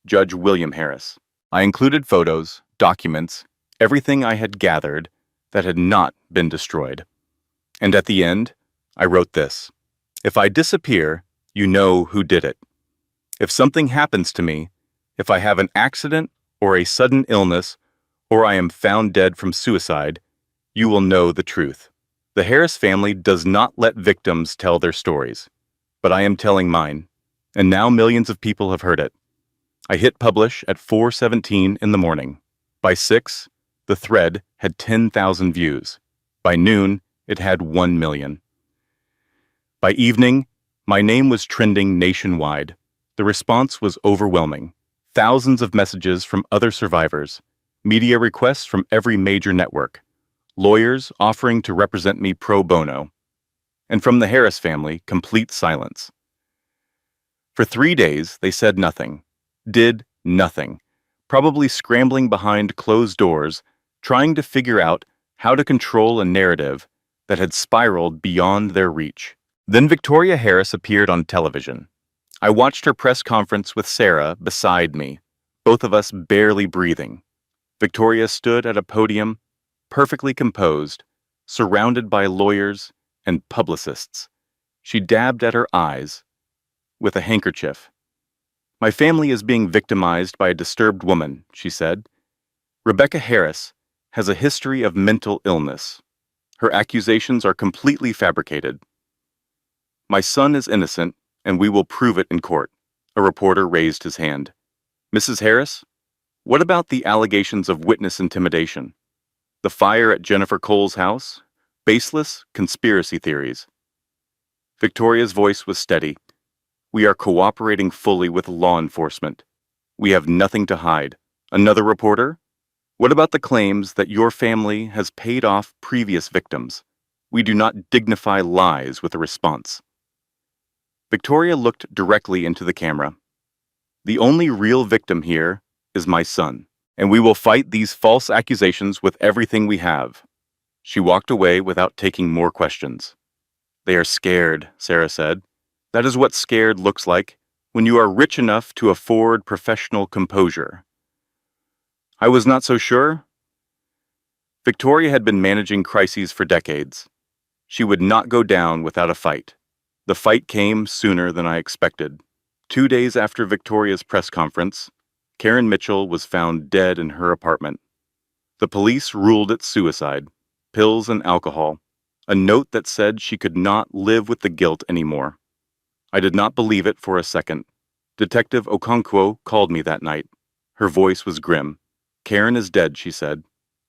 [SPEAKER 1] Judge William Harris. I included photos, documents, everything I had gathered that had not been destroyed. And at the end, I wrote this: if I disappear, you know who did it. If something happens to me, if I have an accident or a sudden illness, or I am found dead from suicide, you will know the truth. The Harris family does not let victims tell their stories, but I am telling mine, and now millions of people have heard it. I hit publish at 4:17 in the morning. By 6, the thread had 10,000 views. By noon, it had 1 million. By evening, my name was trending nationwide. The response was overwhelming. Thousands of messages from other survivors, media requests from every major network, lawyers offering to represent me pro bono, and from the Harris family, complete silence. For 3 days, they said nothing, did nothing, probably scrambling behind closed doors, trying to figure out how to control a narrative that had spiraled beyond their reach. Then Victoria Harris appeared on television. I watched her press conference with Sarah beside me, both of us barely breathing. Victoria stood at a podium, perfectly composed, surrounded by lawyers and publicists. She dabbed at her eyes with a handkerchief. My family is being victimized by a disturbed woman, she said. Rebecca Harris has a history of mental illness. Her accusations are completely fabricated. My son is innocent, and we will prove it in court. A reporter raised his hand. Mrs. Harris, what about the allegations of witness intimidation? The fire at Jennifer Cole's house? Baseless conspiracy theories. Victoria's voice was steady. We are cooperating fully with law enforcement. We have nothing to hide. Another reporter? What about the claims that your family has paid off previous victims? We do not dignify lies with a response. Victoria looked directly into the camera. The only real victim here is my son, and we will fight these false accusations with everything we have. She walked away without taking more questions. They are scared, Sarah said. That is what scared looks like when you are rich enough to afford professional composure. I was not so sure. Victoria had been managing crises for decades. She would not go down without a fight. The fight came sooner than I expected. 2 days after Victoria's press conference, Karen Mitchell was found dead in her apartment. The police ruled it suicide, pills and alcohol, a note that said she could not live with the guilt anymore. I did not believe it for a second. Detective Okonkwo called me that night. Her voice was grim. Karen is dead, she said.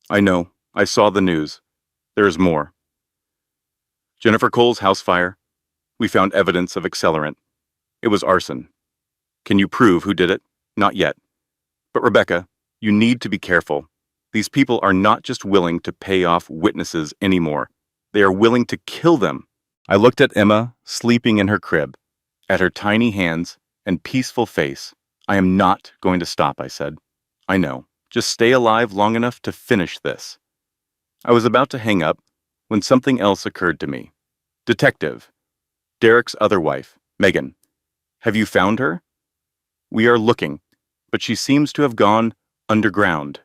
[SPEAKER 1] I know. I saw the news. There is more. Jennifer Cole's house fire. We found evidence of accelerant. It was arson. Can you prove who did it? Not yet. But Rebecca, you need to be careful. These people are not just willing to pay off witnesses anymore. They are willing to kill them. I looked at Emma, sleeping in her crib, at her tiny hands and peaceful face. I am not going to stop, I said. I know. Just stay alive long enough to finish this. I was about to hang up when something else occurred to me. Detective, Derek's other wife, Megan. Have you found her? We are looking, but she seems to have gone underground.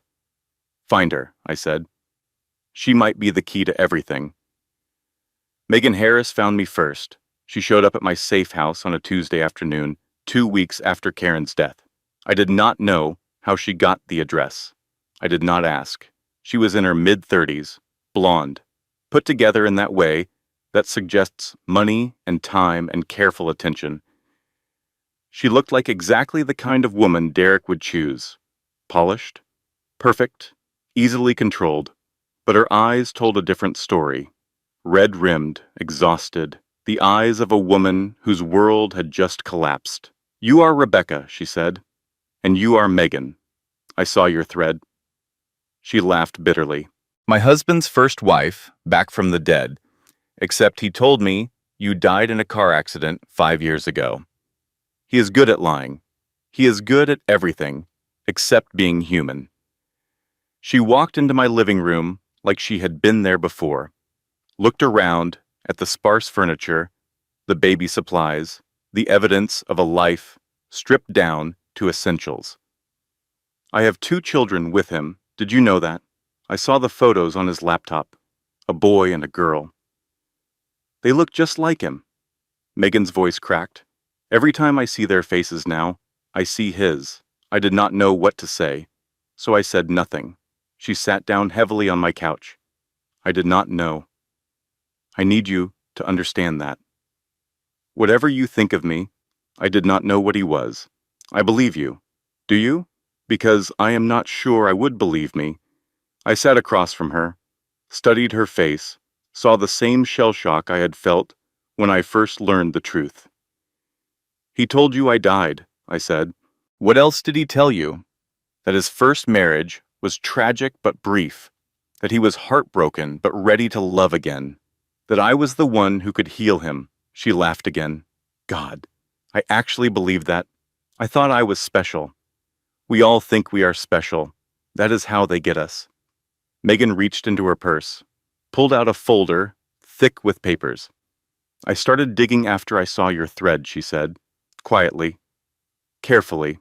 [SPEAKER 1] Find her, I said. She might be the key to everything. Megan Harris found me first. She showed up at my safe house on a Tuesday afternoon, 2 weeks after Karen's death. I did not know how she got the address. I did not ask. She was in her mid-30s, blonde, put together in that way that suggests money and time and careful attention. She looked like exactly the kind of woman Derek would choose. Polished, perfect, easily controlled, but her eyes told a different story. Red-rimmed, exhausted, the eyes of a woman whose world had just collapsed. "You are Rebecca," she said, "and you are Megan. I saw your thread." She laughed bitterly. "My husband's first wife, back from the dead, except he told me you died in a car accident 5 years ago. He is good at lying. He is good at everything, except being human." She walked into my living room like she had been there before, looked around at the sparse furniture, the baby supplies, the evidence of a life stripped down to essentials. "I have 2 children with him. Did you know that? I saw the photos on his laptop. A boy and a girl. They look just like him." Megan's voice cracked. "Every time I see their faces now, I see his." I did not know what to say, so I said nothing. She sat down heavily on my couch. "I did not know. I need you to understand that. Whatever you think of me, I did not know what he was. I believe you. Do you? Because I am not sure I would believe me." I sat across from her, studied her face, saw the same shell shock I had felt when I first learned the truth. "He told you I died," I said. "What else did he tell you? That his first marriage was tragic but brief, that he was heartbroken but ready to love again, that I was the one who could heal him." She laughed again. "God, I actually believed that. I thought I was special. We all think we are special. That is how they get us." Megan reached into her purse, pulled out a folder thick with papers. "I started digging after I saw your thread," she said, quietly, carefully,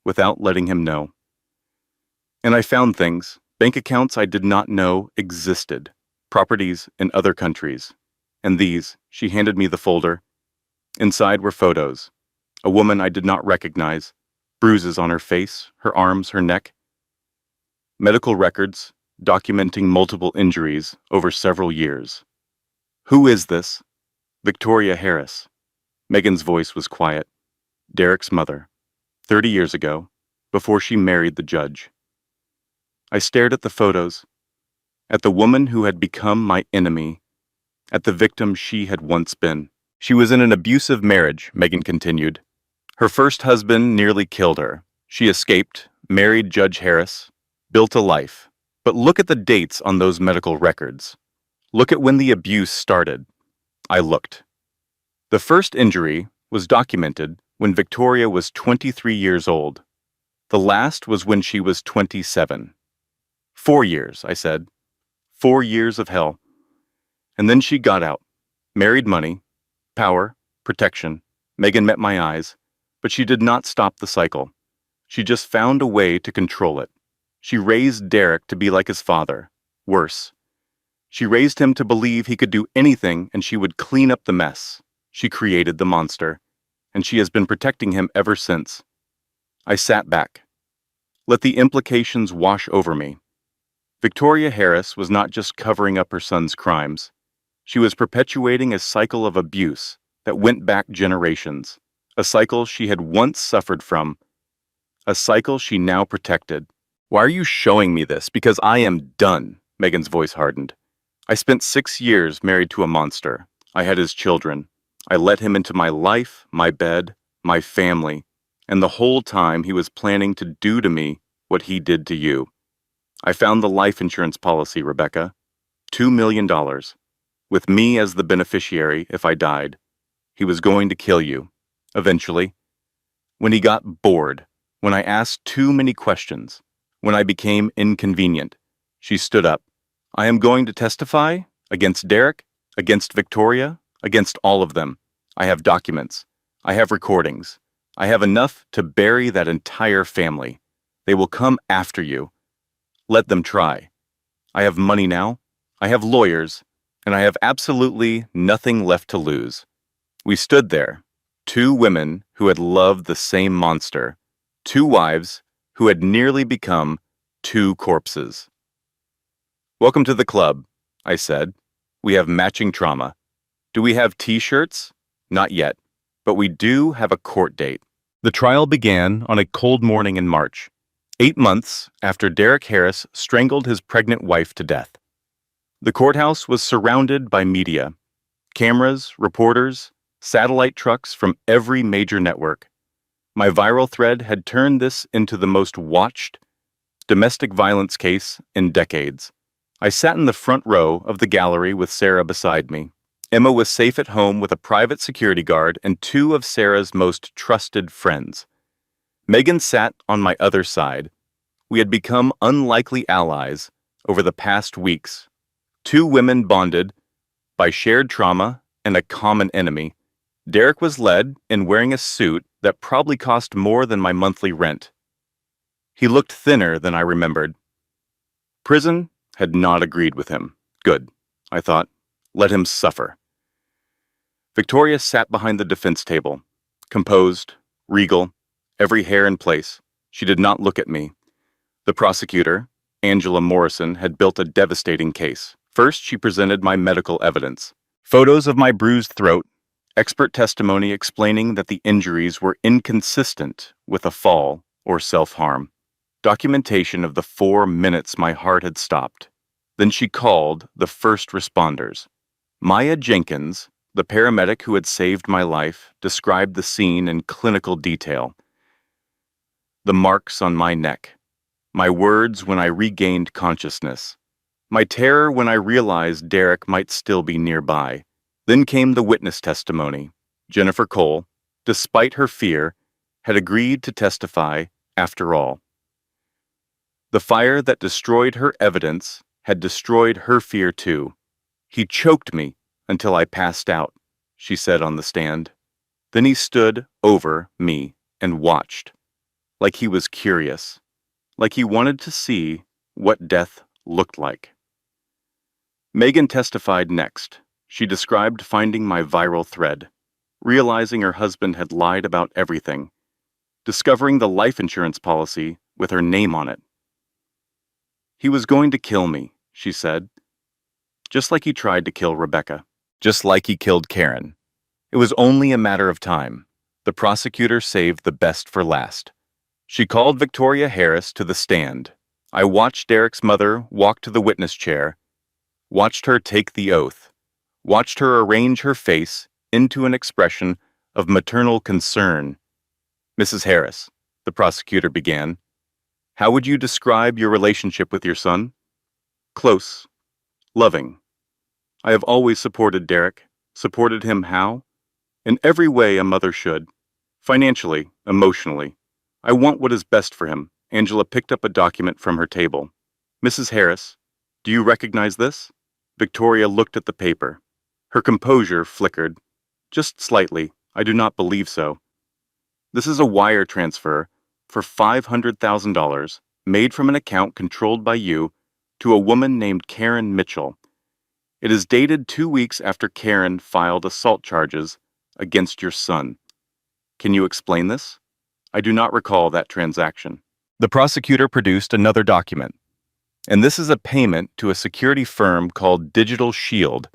[SPEAKER 1] without letting him know. "And I found things, bank accounts I did not know existed, properties in other countries. And these," she handed me the folder. Inside were photos. A woman I did not recognize, bruises on her face, her arms, her neck. Medical records documenting multiple injuries over several years. "Who is this?" "Victoria Harris." Megan's voice was quiet. "Derek's mother. 30 years ago, before she married the judge." I stared at the photos, at the woman who had become my enemy, at the victim she had once been. "She was in an abusive marriage," Megan continued. "Her first husband nearly killed her. She escaped, married Judge Harris, built a life. But look at the dates on those medical records. Look at when the abuse started." I looked. The first injury was documented when Victoria was 23 years old. The last was when she was 27. 4 years, I said. 4 years of hell. And then she got out. Married money, power, protection. Megan met my eyes, but she did not stop the cycle. She just found a way to control it. She raised Derek to be like his father. Worse. She raised him to believe he could do anything and she would clean up the mess. She created the monster, and she has been protecting him ever since. I sat back. Let the implications wash over me. Victoria Harris was not just covering up her son's crimes. She was perpetuating a cycle of abuse that went back generations, a cycle she had once suffered from, a cycle she now protected. "Why are you showing me this? Because I am done." Megan's voice hardened. "I spent 6 years married to a monster. I had his children. I let him into my life, my bed, my family, and the whole time he was planning to do to me what he did to you. I found the life insurance policy, Rebecca. $2 million. With me as the beneficiary if I died. He was going to kill you. Eventually. When he got bored. When I asked too many questions. When I became inconvenient." She stood up. "I am going to testify against Derek, against Victoria, against all of them. I have documents. I have recordings. I have enough to bury that entire family. They will come after you. Let them try. I have money now. I have lawyers, and I have absolutely nothing left to lose. We stood there, two women who had loved the same monster, two wives who had nearly become two corpses. Welcome to the club, I said. We have matching trauma. Do we have t-shirts? Not yet, but we do have a court date. The trial began on a cold morning in March, 8 months after Derek Harris strangled his pregnant wife to death. The courthouse was surrounded by media, cameras, reporters, satellite trucks from every major network. My viral thread had turned this into the most watched domestic violence case in decades. I sat in the front row of the gallery with Sarah beside me. Emma was safe at home with a private security guard and two of Sarah's most trusted friends. Megan sat on my other side. We had become unlikely allies over the past weeks. Two women bonded by shared trauma and a common enemy. Derek was led in wearing a suit that probably cost more than my monthly rent. He looked thinner than I remembered. Prison had not agreed with him. Good, I thought. Let him suffer. Victoria sat behind the defense table, composed, regal, every hair in place. She did not look at me. The prosecutor, Angela Morrison, had built a devastating case. First, she presented my medical evidence. Photos of my bruised throat, expert testimony explaining that the injuries were inconsistent with a fall or self-harm. Documentation of the 4 minutes my heart had stopped. Then she called the first responders. Maya Jenkins, the paramedic who had saved my life, described the scene in clinical detail. The marks on my neck, my words when I regained consciousness, my terror when I realized Derek might still be nearby. Then came the witness testimony. Jennifer Cole, despite her fear, had agreed to testify after all. The fire that destroyed her evidence had destroyed her fear too. He choked me until I passed out, she said on the stand. Then he stood over me and watched, like he was curious, like he wanted to see what death looked like. Megan testified next. She described finding my viral thread, realizing her husband had lied about everything, discovering the life insurance policy with her name on it. He was going to kill me, she said, just like he tried to kill Rebecca, just like he killed Karen. It was only a matter of time. The prosecutor saved the best for last. She called Victoria Harris to the stand. I watched Derek's mother walk to the witness chair, watched her take the oath, watched her arrange her face into an expression of maternal concern. Mrs. Harris, the prosecutor began, how would you describe your relationship with your son? Close. Loving. I have always supported Derek. Supported him how? In every way a mother should. Financially, emotionally. I want what is best for him. Angela picked up a document from her table. Mrs. Harris, do you recognize this? Victoria looked at the paper. Her composure flickered. Just slightly. I do not believe so. This is a wire transfer for $500,000 made from an account controlled by you to a woman named Karen Mitchell. It is dated 2 weeks after Karen filed assault charges against your son. Can you explain this? I do not recall that transaction. The prosecutor produced another document, and this is a payment to a security firm called Digital Shield,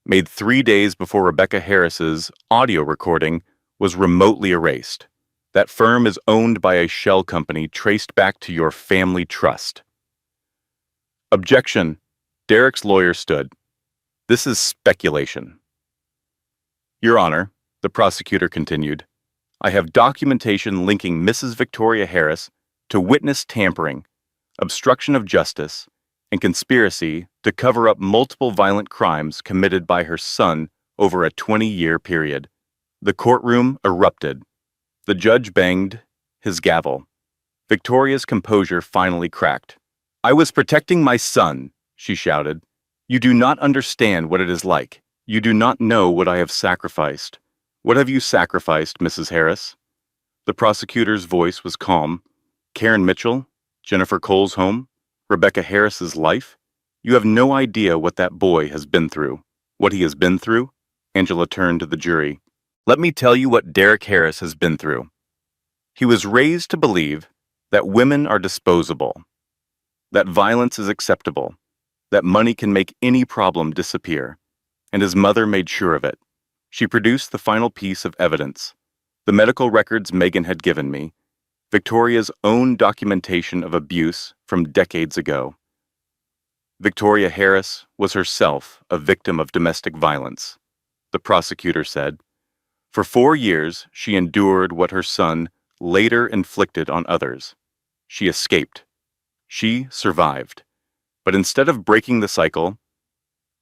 [SPEAKER 1] made 3 days before Rebecca Harris's audio recording was remotely erased. That firm is owned by a shell company traced back to your family trust. Objection. Derek's lawyer stood. This is speculation. Your Honor, the prosecutor continued, I have documentation linking Mrs. Victoria Harris to witness tampering, obstruction of justice, and conspiracy to cover up multiple violent crimes committed by her son over a 20-year period. The courtroom erupted. The judge banged his gavel. Victoria's composure finally cracked. I was protecting my son, she shouted. You do not understand what it is like. You do not know what I have sacrificed. What have you sacrificed, Mrs. Harris? The prosecutor's voice was calm. Karen Mitchell, Jennifer Cole's home, Rebecca Harris's life. You have no idea what that boy has been through. What he has been through? Angela turned to the jury. Let me tell you what Derek Harris has been through. He was raised to believe that women are disposable, that violence is acceptable, that money can make any problem disappear, and his mother made sure of it. She produced the final piece of evidence, the medical records Megan had given me, Victoria's own documentation of abuse from decades ago. Victoria Harris was herself a victim of domestic violence, the prosecutor said. For 4 years, she endured what her son later inflicted on others. She escaped. She survived. But instead of breaking the cycle,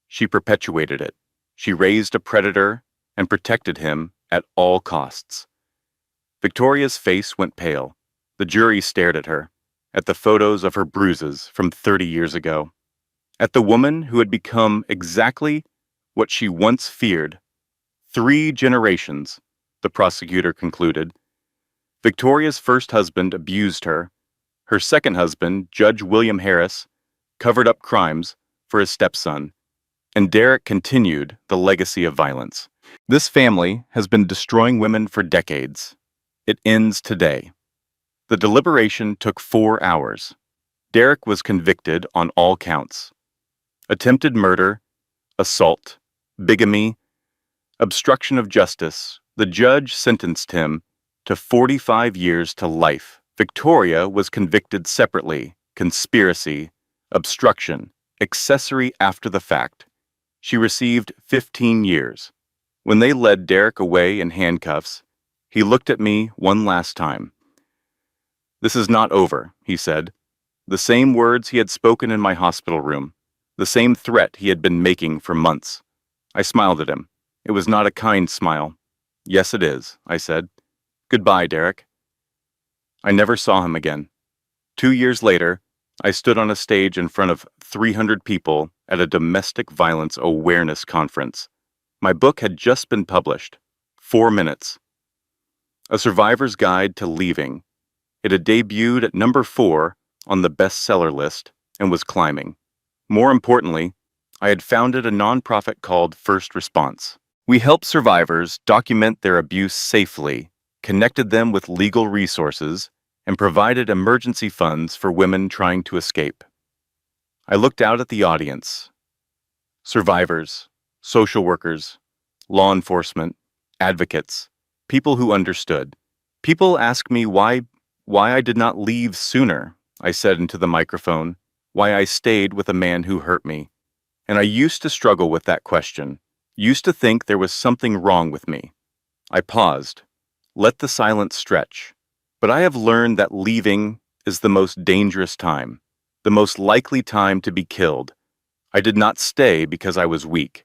[SPEAKER 1] she perpetuated it. She raised a predator and protected him at all costs. Victoria's face went pale. The jury stared at her, at the photos of her bruises from 30 years ago, at the woman who had become exactly what she once feared. 3 generations, the prosecutor concluded. Victoria's first husband abused her. Her second husband, Judge William Harris, covered up crimes for his stepson. And Derek continued the legacy of violence. This family has been destroying women for decades. It ends today. The deliberation took 4 hours. Derek was convicted on all counts: attempted murder, assault, bigamy, obstruction of justice. The judge sentenced him to 45 years to life. Victoria was convicted separately: conspiracy, obstruction, accessory after the fact. She received 15 years. When they led Derek away in handcuffs, he looked at me one last time. "This is not over," he said. The same words he had spoken in my hospital room, the same threat he had been making for months. I smiled at him. It was not a kind smile. "Yes, it is," I said. "Goodbye, Derek." I never saw him again. 2 years later, I stood on a stage in front of 300 people at a domestic violence awareness conference. My book had just been published. 4 minutes. A Survivor's Guide to Leaving. It had debuted at number 4 on the bestseller list and was climbing. More importantly, I had founded a nonprofit called First Response. We help survivors document their abuse safely, connected them with legal resources, and provided emergency funds for women trying to escape. I looked out at the audience. Survivors, social workers, law enforcement, advocates, people who understood. People asked me why I did not leave sooner, I said into the microphone, why I stayed with a man who hurt me. And I used to struggle with that question, used to think there was something wrong with me. I paused, let the silence stretch. But I have learned that leaving is the most dangerous time, the most likely time to be killed. I did not stay because I was weak.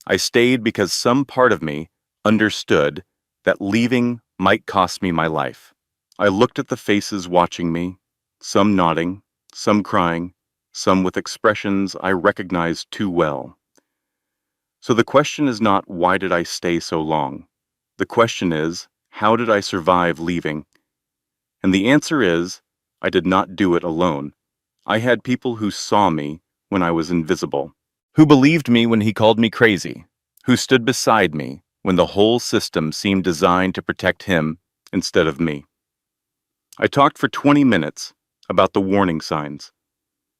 [SPEAKER 1] I stayed because some part of me understood that leaving might cost me my life. I looked at the faces watching me, some nodding, some crying, some with expressions I recognized too well. So the question is not, why did I stay so long? The question is, how did I survive leaving? And the answer is, I did not do it alone. I had people who saw me when I was invisible, who believed me when he called me crazy, who stood beside me when the whole system seemed designed to protect him instead of me. I talked for 20 minutes about the warning signs,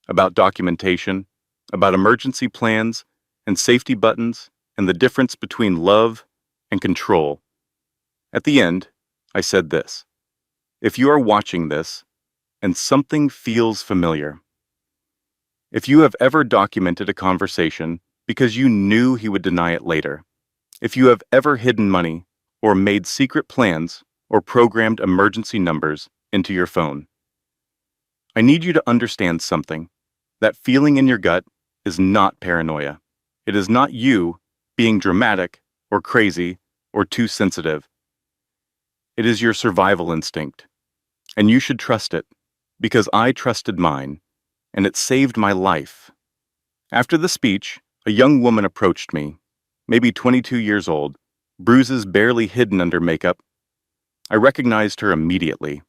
[SPEAKER 1] about documentation, about emergency plans and safety buttons, and the difference between love and control. At the end, I said this: if you are watching this and something feels familiar, if you have ever documented a conversation because you knew he would deny it later, if you have ever hidden money or made secret plans or programmed emergency numbers into your phone, I need you to understand something. That feeling in your gut is not paranoia. It is not you being dramatic or crazy or too sensitive. It is your survival instinct. And you should trust it, because I trusted mine, and it saved my life. After the speech, a young woman approached me, maybe 22 years old, bruises barely hidden under makeup. I recognized her immediately.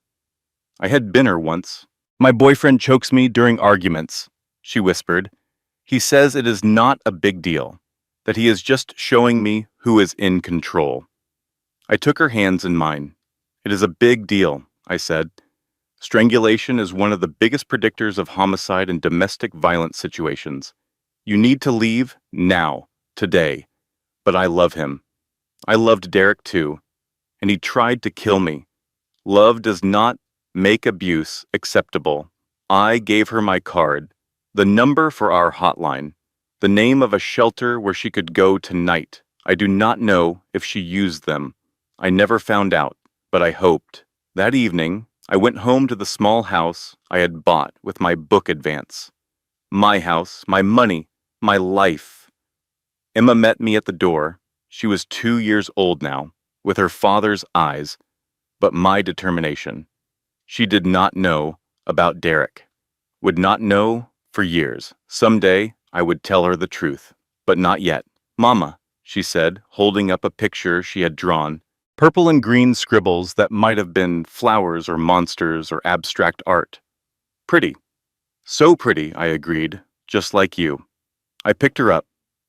[SPEAKER 1] I had been her once. "My boyfriend chokes me during arguments," she whispered. He says it is not a big deal, that he is just showing me who is in control. I took her hands in mine. It is a big deal, I said. Strangulation is one of the biggest predictors of homicide and domestic violence situations. You need to leave now, today. But I love him. I loved Derek too, and he tried to kill me. Love does not make abuse acceptable. I gave her my card, the number for our hotline, the name of a shelter where she could go tonight. I do not know if she used them. I never found out, but I hoped. That evening, I went home to the small house I had bought with my book advance. My house, my money, my life. Emma met me at the door. She was 2 years old now, with her father's eyes, but my determination. She did not know about Derek. Would not know for years. Someday, I would tell her the truth, but not yet. Mama, she said, holding up a picture she had drawn. Purple and green scribbles that might have been flowers or monsters or abstract art. Pretty. So pretty, I agreed, just like you. I picked her up,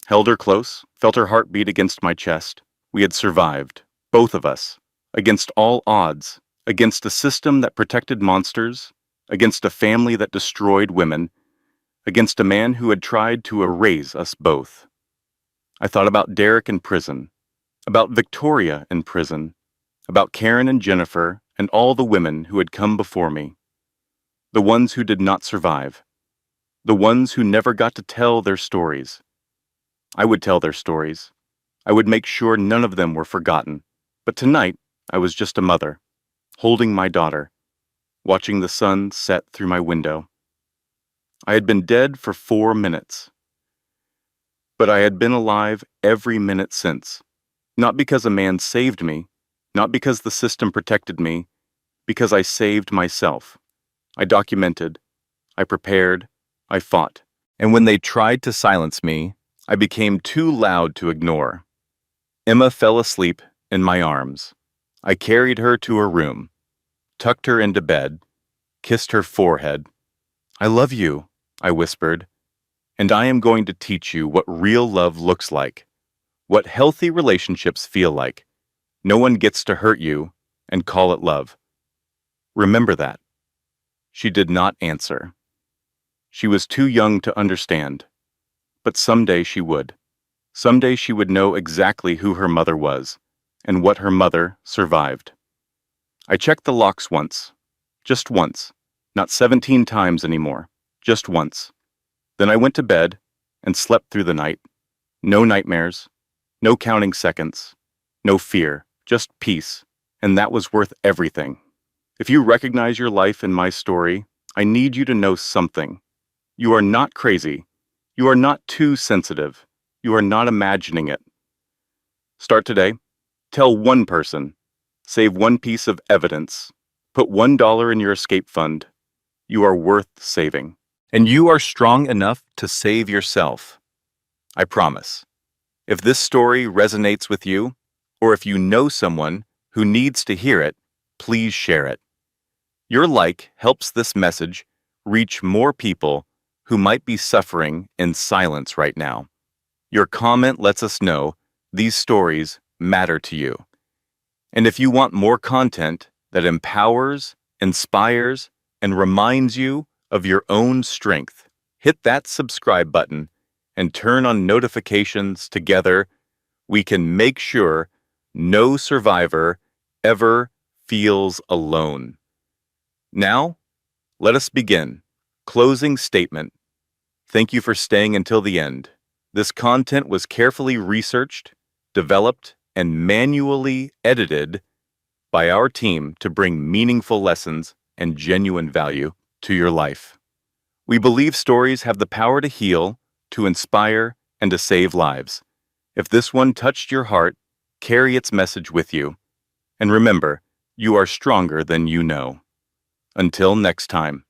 [SPEAKER 1] held her close, felt her heart beat against my chest. We had survived, both of us, against all odds, against a system that protected monsters, against a family that destroyed women, against a man who had tried to erase us both. I thought about Derek in prison, about Victoria in prison, about Karen and Jennifer and all the women who had come before me, the ones who did not survive, the ones who never got to tell their stories. I would tell their stories. I would make sure none of them were forgotten. But tonight, I was just a mother, holding my daughter, watching the sun set through my window. I had been dead for 4 minutes, but I had been alive every minute since. Not because a man saved me, not because the system protected me, because I saved myself. I documented, I prepared, I fought. And when they tried to silence me, I became too loud to ignore. Emma fell asleep in my arms. I carried her to her room, tucked her into bed, kissed her forehead. I love you, I whispered, and I am going to teach you what real love looks like, what healthy relationships feel like. No one gets to hurt you and call it love. Remember that. She did not answer. She was too young to understand, but someday she would. Someday she would know exactly who her mother was and what her mother survived. I checked the locks once, just once, not 17 times anymore, just once. Then I went to bed and slept through the night. No nightmares, no counting seconds, no fear, just peace, and that was worth everything. If you recognize your life in my story, I need you to know something. You are not crazy. You are not too sensitive. You are not imagining it. Start today. Tell one person. Save one piece of evidence. Put $1 in your escape fund. You are worth saving. And you are strong enough to save yourself. I promise. If this story resonates with you, or if you know someone who needs to hear it, please share it. Your like helps this message reach more people who might be suffering in silence right now. Your comment lets us know these stories matter to you. And if you want more content that empowers, inspires, and reminds you of your own strength, hit that subscribe button and turn on notifications. Together, we can make sure no survivor ever feels alone. Now, let us begin. Closing statement. Thank you for staying until the end. This content was carefully researched, developed, and manually edited by our team to bring meaningful lessons and genuine value to your life. We believe stories have the power to heal, to inspire, and to save lives. If this one touched your heart, carry its message with you. And remember, you are stronger than you know. Until next time.